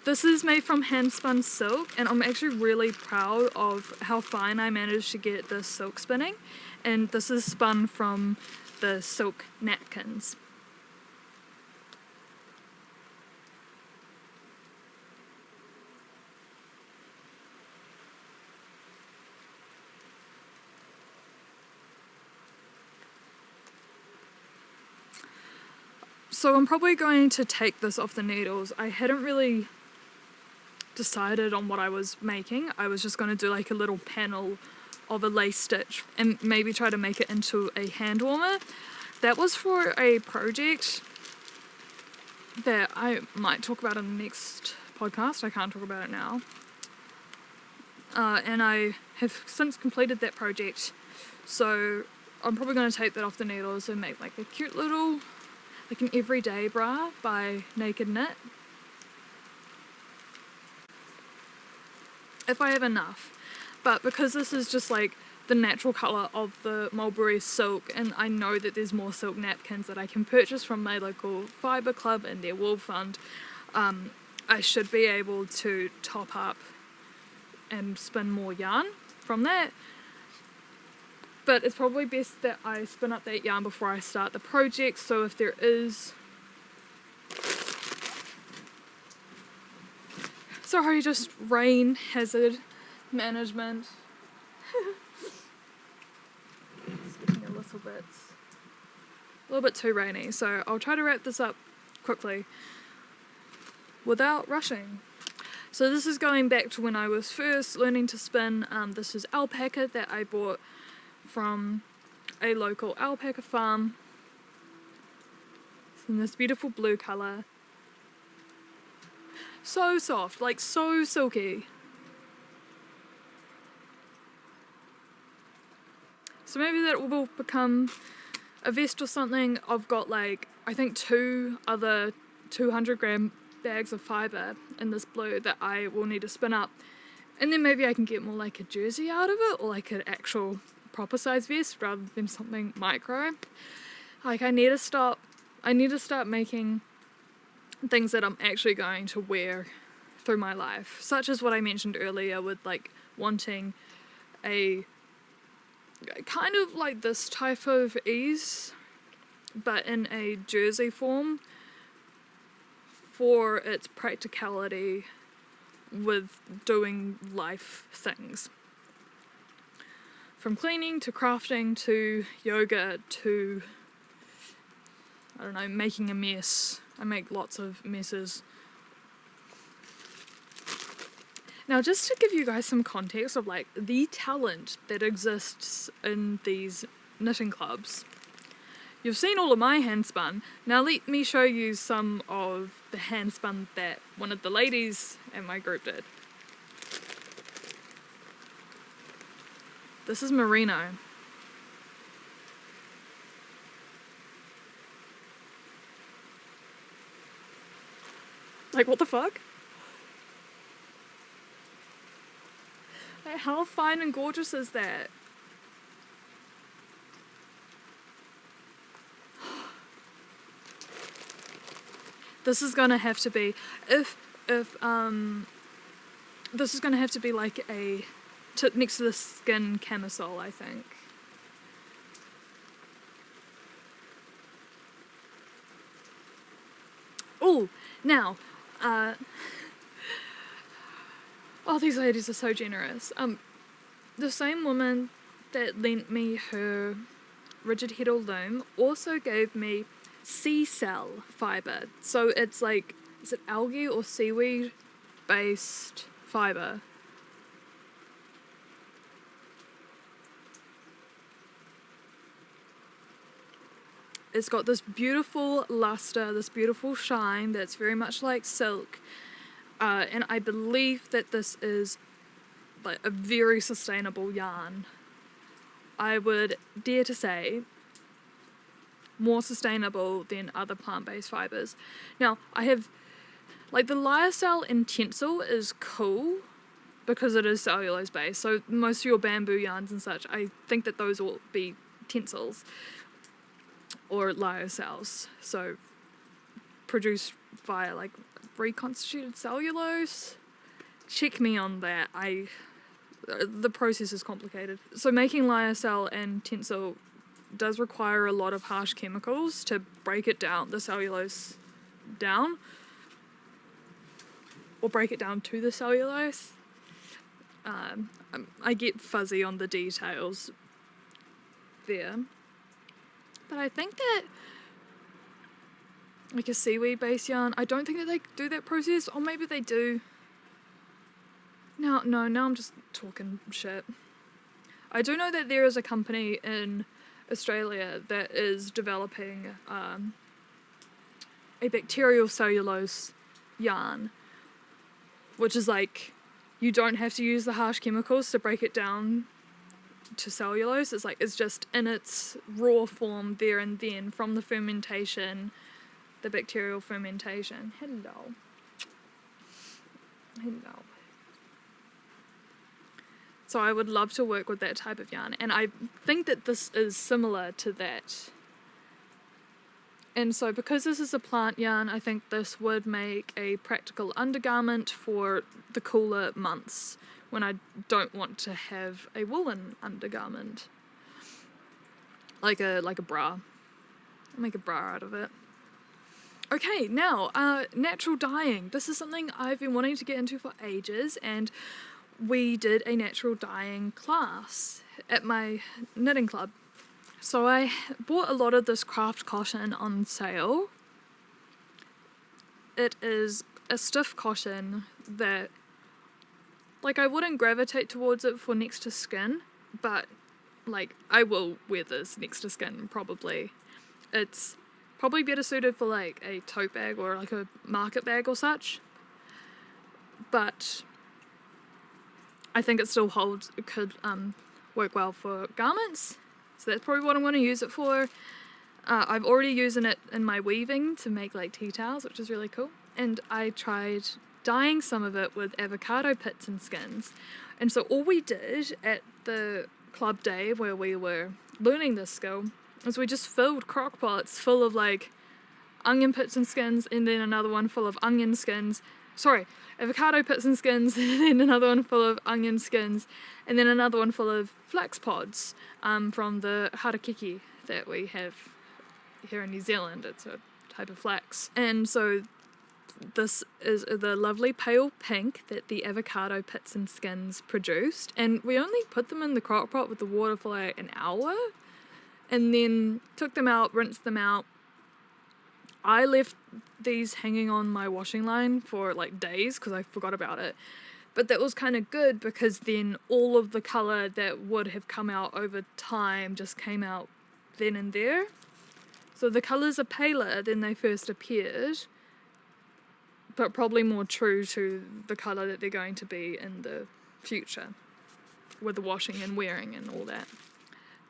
This is made from Handspun silk, and I'm actually really proud of how fine I managed to get this silk spinning. And this is spun from the silk napkins. So I'm probably going to take this off the needles. I hadn't really decided on what I was making. I was just going to do like a little panel of a lace stitch and maybe try to make it into a hand warmer. That was for a project that I might talk about in the next podcast. I can't talk about it now. And I have since completed that project, so I'm probably going to take that off the needles and make like a cute little, like an everyday bra by Naked Knit. If I have enough. But because this is just like the natural colour of the mulberry silk, and I know that there's more silk napkins that I can purchase from my local fibre club and their wool fund, I should be able to top up and spin more yarn from that. But it's probably best that I spin up that yarn before I start the project, so if there is... Sorry, just rain hazard management. It's getting a little bit too rainy, so I'll try to wrap this up quickly without rushing. So this is going back to when I was first learning to spin. This is alpaca that I bought from a local alpaca farm. It's in this beautiful blue colour. So soft, like so silky. So maybe that will become a vest or something. I've got like, I think 2 other 200-gram bags of fibre in this blue that I will need to spin up. And then maybe I can get more like a jersey out of it, or like an actual proper size vest rather than something micro. Like I need to start making things that I'm actually going to wear through my life, such as what I mentioned earlier with like wanting a kind of like this type of ease but in a jersey form for its practicality with doing life things. From cleaning to crafting to yoga to, I don't know, making a mess. I make lots of messes. Now, just to give you guys some context of like the talent that exists in these knitting clubs. You've seen all of my handspun. Now let me show you some of the handspun that one of the ladies in my group did. This is merino. Like, what the fuck? Like, how fine and gorgeous is that? This is gonna have to be, this is gonna have to be like a, next to the skin camisole, I think. Oh, now, oh, these ladies are so generous. The same woman that lent me her rigid heddle loom also gave me sea cell fibre. So it's like, is it algae or seaweed based fibre? it's got this beautiful luster, this beautiful shine that's very much like silk, and I believe that this is like a very sustainable yarn. I would dare to say more sustainable than other plant-based fibres. Now, I have, like, the lyocell and tencel is cool because it is cellulose based, so most of your bamboo yarns and such, I think that those will be tencels or lyocells, so produced via like reconstituted cellulose. Check me on that. The process is complicated. So making lyocell and tencel does require a lot of harsh chemicals to break it down, the cellulose down, or break it down to the cellulose. I get fuzzy on the details there, but I think that like a seaweed based yarn, I don't think that they do that process, or maybe they do. Now I'm just talking shit. I do know that there is a company in Australia that is developing a bacterial cellulose yarn, which is like, you don't have to use the harsh chemicals to break it down to cellulose. It's like, it's just in its raw form there and then from the fermentation, the bacterial fermentation. Hello. So I would love to work with that type of yarn, and I think that this is similar to that. And so because this is a plant yarn, I think this would make a practical undergarment for the cooler months when I don't want to have a woolen undergarment. Like a bra. I'll make a bra out of it. Okay, now, natural dyeing. This is something I've been wanting to get into for ages, and we did a natural dyeing class at my knitting club. So I bought a lot of this craft cotton on sale. It is a stiff cotton that, like, I wouldn't gravitate towards it for next to skin, but like, I will wear this next to skin probably. It's probably better suited for like a tote bag or like a market bag or such, but I think it still could work well for garments. So that's probably what I'm going to use it for. I've already used it in my weaving to make like tea towels, which is really cool. And I tried dyeing some of it with avocado pits and skins. And so all we did at the club day where we were learning this skill is we just filled crock pots full of like onion pits and skins, and then another one full of avocado pits and skins, and then another one full of onion skins, and then another one full of flax pods from the harakiki that we have here in New Zealand. It's a type of flax. And so this is the lovely pale pink that the avocado pits and skins produced, and we only put them in the crock pot with the water for like an hour, and then took them out, rinsed them out. I left these hanging on my washing line for like days because I forgot about it. But that was kind of good because then all of the colour that would have come out over time just came out then and there. So the colours are paler than they first appeared, but probably more true to the colour that they're going to be in the future with the washing and wearing and all that.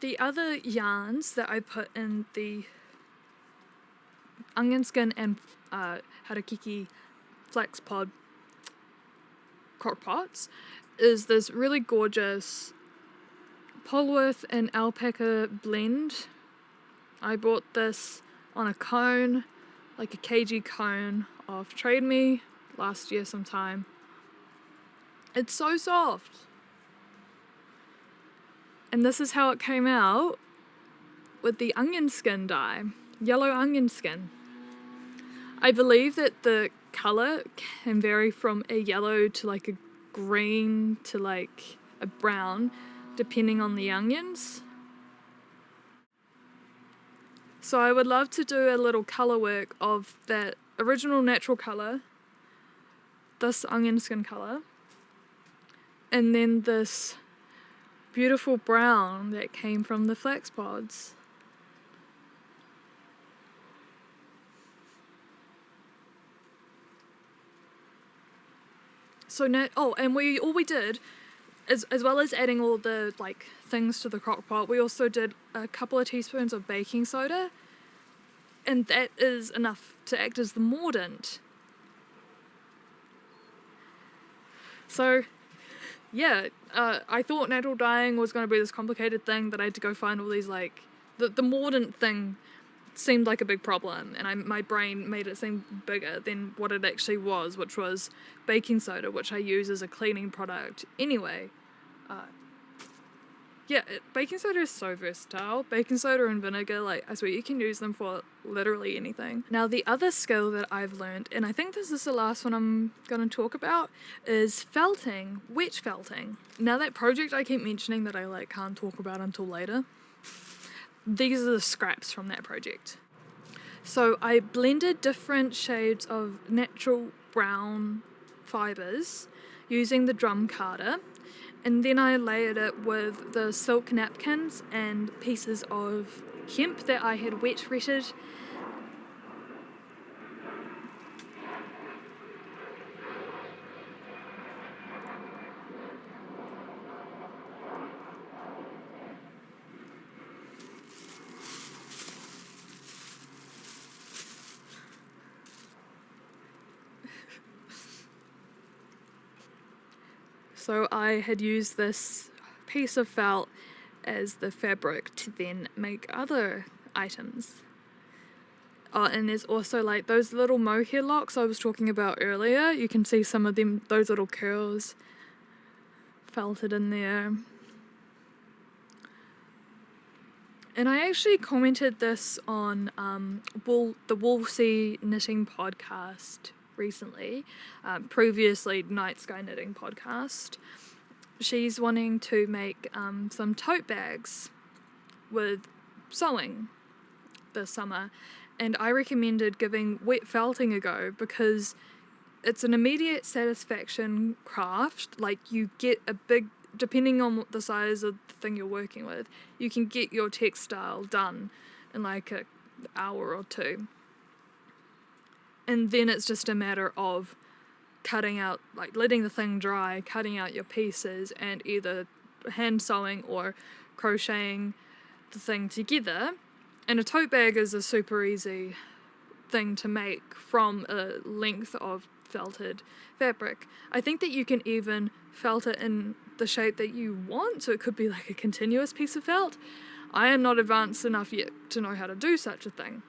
The other yarns that I put in the onion skin and harakiki flax pod crock pots is this really gorgeous Polworth and alpaca blend. I bought this on a cone, like a kg cone off Trade Me last year sometime. It's so soft. And this is how it came out with the onion skin dye, yellow onion skin. I believe that the colour can vary from a yellow to like a green to like a brown, depending on the onions. So I would love to do a little colour work of that original natural colour, this onion skin colour, and then this beautiful brown that came from the flax pods. So now, and all we did, as well as adding all the like things to the crock pot, we also did a couple of teaspoons of baking soda, and that is enough to act as the mordant. So yeah, I thought natural dyeing was going to be this complicated thing that I had to go find all these like the mordant thing seemed like a big problem, and my brain made it seem bigger than what it actually was, which was baking soda, which I use as a cleaning product anyway. Baking soda is so versatile. Baking soda and vinegar, like, I swear you can use them for literally anything. Now, the other skill that I've learned, and I think this is the last one I'm going to talk about, is felting, wet felting. Now, that project I keep mentioning that I like can't talk about until later, these are the scraps from that project. So I blended different shades of natural brown fibres using the drum carder, and then I layered it with the silk napkins and pieces of hemp that I had wet retted. So I had used this piece of felt as the fabric to then make other items. And there's also like those little mohair locks I was talking about earlier. You can see some of them, those little curls felted in there. And I actually commented this on the Woolsey Knitting podcast recently, previously Night Sky Knitting podcast. She's wanting to make some tote bags with sewing this summer, and I recommended giving wet felting a go because it's an immediate satisfaction craft. Like, you get a big, depending on the size of the thing you're working with, you can get your textile done in like an hour or two. And then it's just a matter of cutting out, like letting the thing dry, cutting out your pieces, and either hand sewing or crocheting the thing together. And a tote bag is a super easy thing to make from a length of felted fabric. I think that you can even felt it in the shape that you want, so it could be like a continuous piece of felt. I am not advanced enough yet to know how to do such a thing.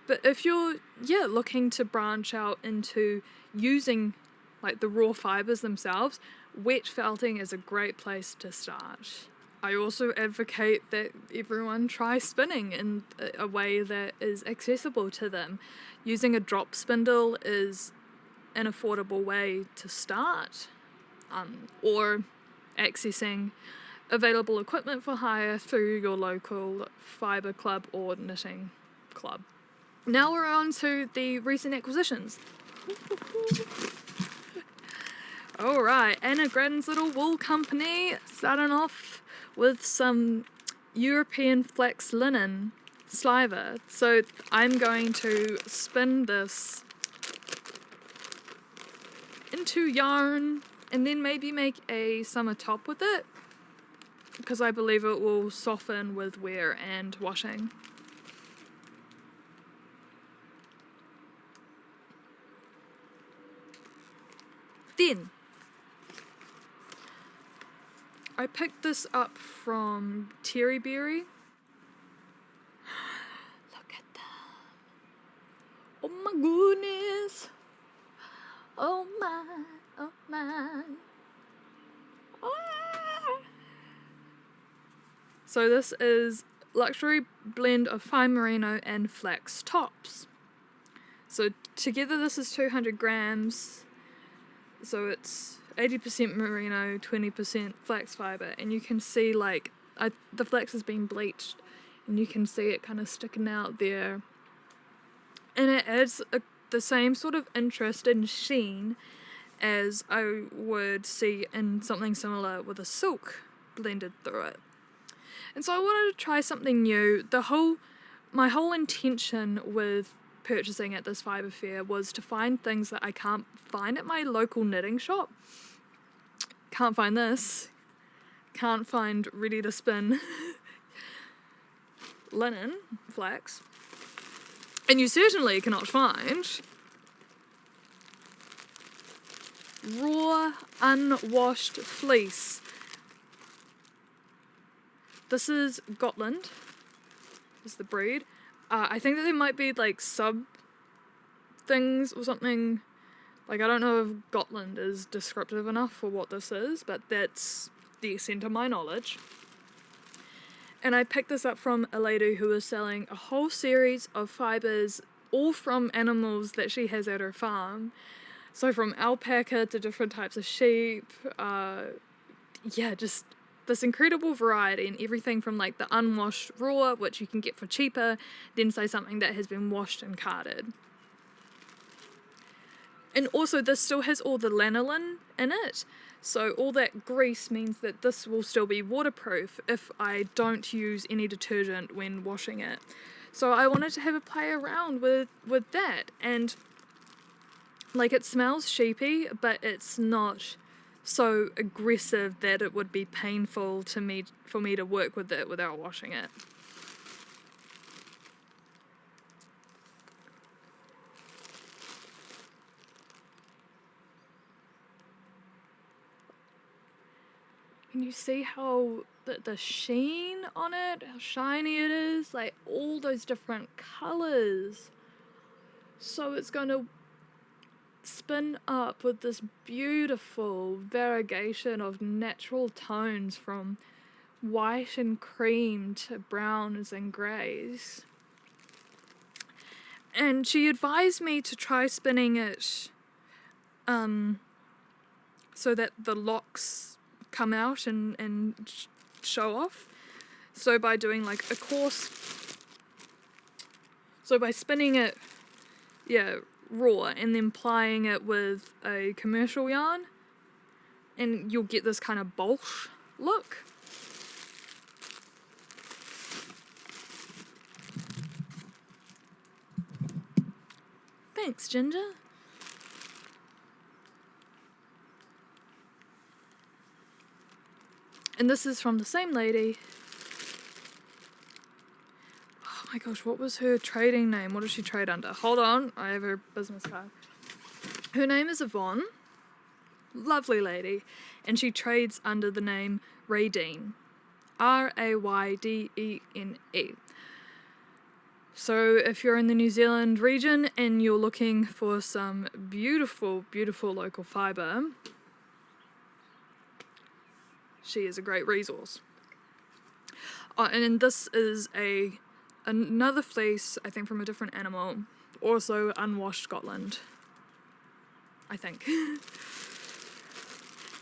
But if you're looking to branch out into using like the raw fibres themselves, wet felting is a great place to start. I also advocate that everyone try spinning in a way that is accessible to them. Using a drop spindle is an affordable way to start, or accessing available equipment for hire through your local fibre club or knitting club. Now we're on to the recent acquisitions. Alright, Anna Gradden's little wool company, starting off with some European flax linen sliver. So I'm going to spin this into yarn and then maybe make a summer top with it, because I believe it will soften with wear and washing. Then I picked this up from Terryberry. Look at that. Oh my goodness. Oh my, oh my. Ah. So this is luxury blend of fine merino and flax tops. So together this is 200 grams. So it's 80% merino, 20% flax fibre, and you can see like the flax has been bleached, and you can see it kind of sticking out there, and it adds the same sort of interest and sheen as I would see in something similar with a silk blended through it. And so I wanted to try something new. My whole intention with purchasing at this fibre fair was to find things that I can't find at my local knitting shop. Can't find this. Can't find ready to spin linen, flax. And you certainly cannot find raw, unwashed fleece. This is Gotland, is the breed. I think that there might be like sub things or something. Like, I don't know if Gotland is descriptive enough for what this is, but that's the extent of my knowledge. And I picked this up from a lady who was selling a whole series of fibres, all from animals that she has at her farm. So from alpaca to different types of sheep, just this incredible variety, and everything from like the unwashed raw, which you can get for cheaper, then say something that has been washed and carded. And also this still has all the lanolin in it, so all that grease means that this will still be waterproof if I don't use any detergent when washing it. So I wanted to have a play around with that, and like, it smells sheepy, but it's not so aggressive that it would be painful for me to work with it without washing it. Can you see how the sheen on it, how shiny it is? Like, all those different colours. So it's going to spin up with this beautiful variegation of natural tones, from white and cream to browns and greys. And she advised me to try spinning it so that the locks come out and show off. So by doing like a coarse, so by spinning it raw and then plying it with a commercial yarn, and you'll get this kind of bulk look. Thanks, Ginger. And this is from the same lady. Oh my gosh, what was her trading name? What does she trade under? Hold on, I have her business card. Her name is Yvonne. Lovely lady. And she trades under the name Raydene. Raydene. So if you're in the New Zealand region and you're looking for some beautiful, beautiful local fibre, she is a great resource. Oh, and then this is another fleece, I think from a different animal, also unwashed Scotland, I think.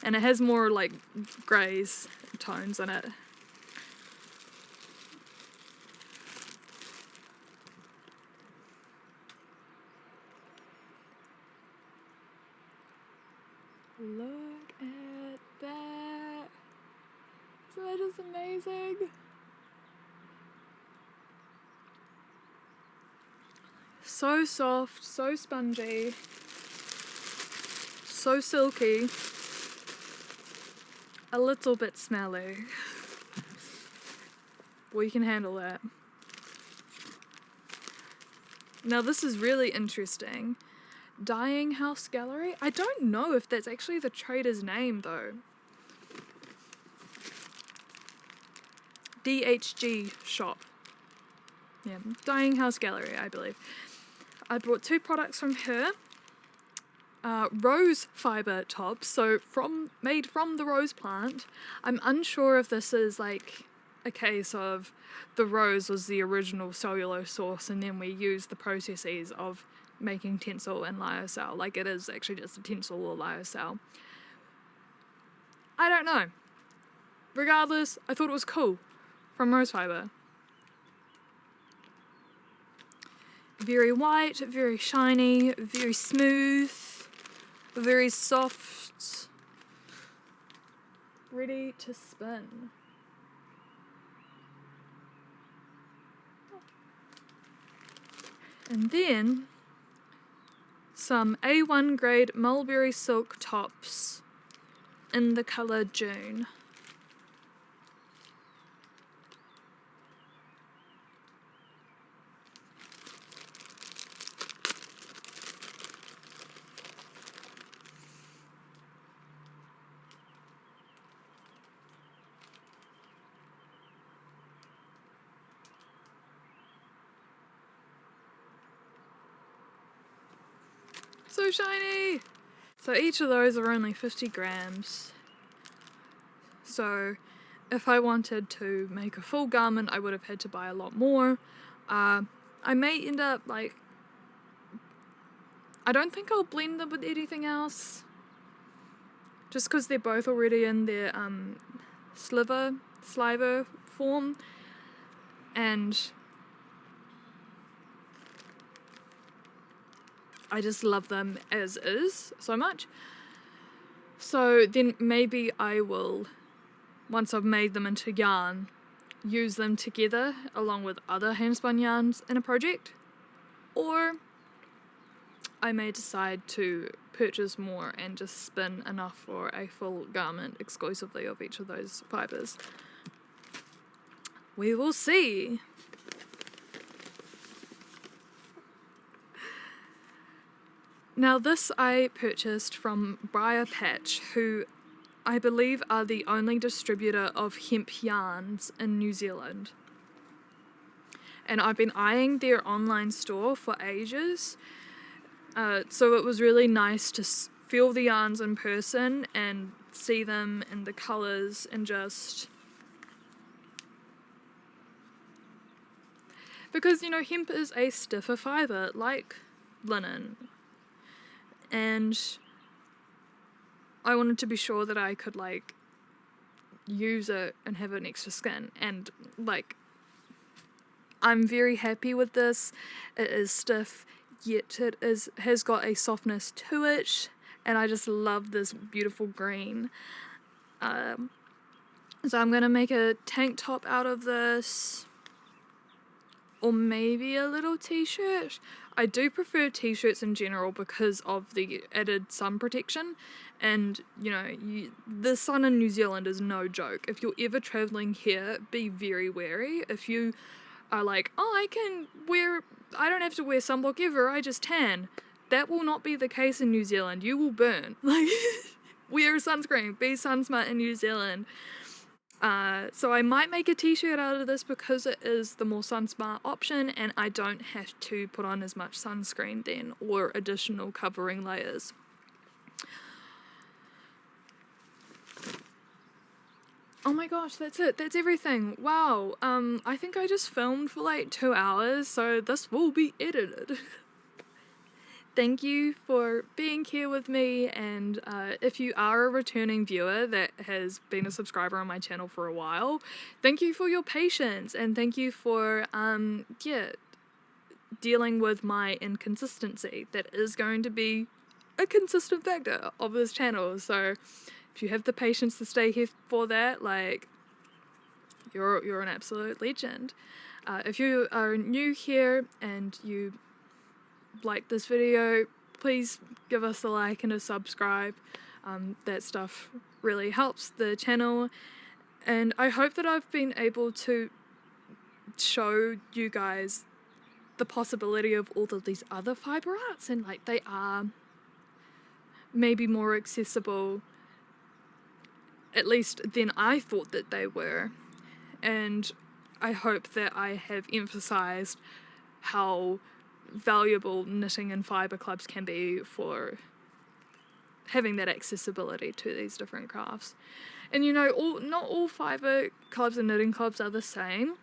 And it has more like greys tones in it. Look at that. Isn't that just amazing? So soft, so spongy, so silky, a little bit smelly. We can handle that. Now this is really interesting. Dyeing House Gallery? I don't know if that's actually the trader's name though. DHG shop. Yeah, Dyeing House Gallery, I believe. I bought 2 products from her. Rose fibre tops, so made from the rose plant. I'm unsure if this is like a case of the rose was the original cellulose source and then we use the processes of making tencel and lyocell, like it is actually just a tencel or lyocell. I don't know. Regardless, I thought it was cool. From rose fibre. Very white, very shiny, very smooth, very soft, ready to spin. And then some A1 grade mulberry silk tops in the colour June. So shiny! So each of those are only 50 grams. So if I wanted to make a full garment, I would have had to buy a lot more. I may end up I don't think I'll blend them with anything else. Just because they're both already in their sliver form. And I just love them as is so much. So then maybe I will, once I've made them into yarn, use them together along with other handspun yarns in a project. Or I may decide to purchase more and just spin enough for a full garment exclusively of each of those fibres. We will see. Now this I purchased from Briar Patch, who I believe are the only distributor of hemp yarns in New Zealand. And I've been eyeing their online store for ages, so it was really nice to feel the yarns in person and see them and the colours and just... Because, you know, hemp is a stiffer fibre, like linen. And I wanted to be sure that I could, like, use it and have an extra skin. And, like, I'm very happy with this. It is stiff, yet it has got a softness to it. And I just love this beautiful green. So I'm going to make a tank top out of this. Or maybe a little t-shirt. I do prefer t-shirts in general because of the added sun protection. And, you know, the sun in New Zealand is no joke. If you're ever travelling here, be very wary. If you are like, oh, I don't have to wear sunblock ever, I just tan. That will not be the case in New Zealand. You will burn. Like, wear sunscreen. Be sun smart in New Zealand. So I might make a t-shirt out of this because it is the more sun smart option and I don't have to put on as much sunscreen then or additional covering layers. Oh my gosh, that's it. That's everything. Wow. I think I just filmed for like 2 hours, so this will be edited. Thank you for being here with me, and if you are a returning viewer that has been a subscriber on my channel for a while, thank you for your patience, and thank you for, dealing with my inconsistency. That is going to be a consistent factor of this channel, so if you have the patience to stay here for that, like, you're an absolute legend. If you are new here and you like this video, please give us a like and a subscribe. That stuff really helps the channel, and I hope that I've been able to show you guys the possibility of all of these other fibre arts, and like they are maybe more accessible, at least than I thought that they were. And I hope that I have emphasized how valuable knitting and fibre clubs can be for having that accessibility to these different crafts. And you know, not all fibre clubs and knitting clubs are the same.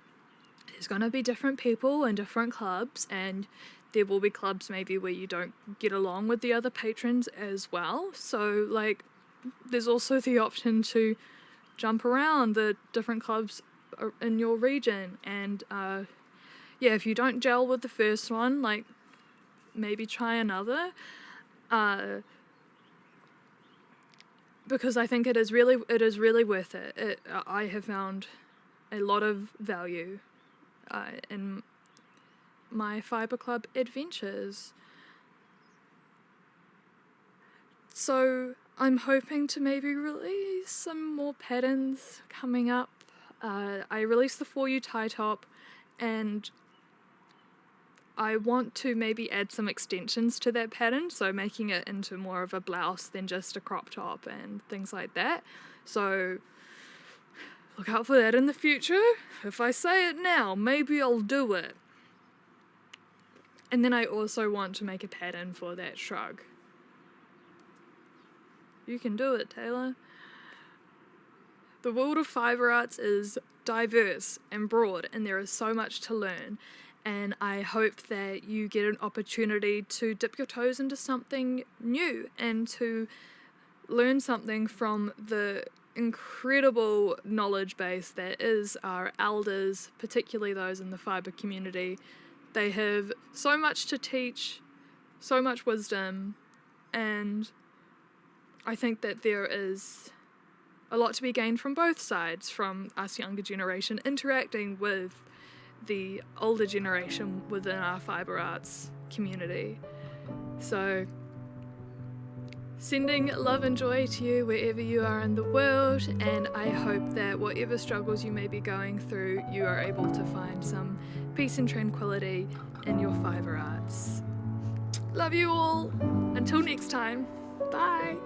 There's going to be different people and different clubs, and there will be clubs maybe where you don't get along with the other patrons as well. So like, there's also the option to jump around the different clubs in your region, and yeah, if you don't gel with the first one, like, maybe try another, because I think it is really worth it. I have found a lot of value in my Fibre Club adventures. So I'm hoping to maybe release some more patterns coming up. I released the foryoutietop, and I want to maybe add some extensions to that pattern, so making it into more of a blouse than just a crop top and things like that. So look out for that in the future. If I say it now, maybe I'll do it. And then I also want to make a pattern for that shrug. You can do it, Taylor. The world of fibre arts is diverse and broad, and there is so much to learn. And I hope that you get an opportunity to dip your toes into something new and to learn something from the incredible knowledge base that is our elders, particularly those in the fibre community. They have so much to teach, so much wisdom, and I think that there is a lot to be gained from both sides, from us younger generation interacting with the older generation within our fibre arts community. So sending love and joy to you wherever you are in the world, and I hope that whatever struggles you may be going through, you are able to find some peace and tranquility in your fibre arts. Love you all. Until next time. Bye.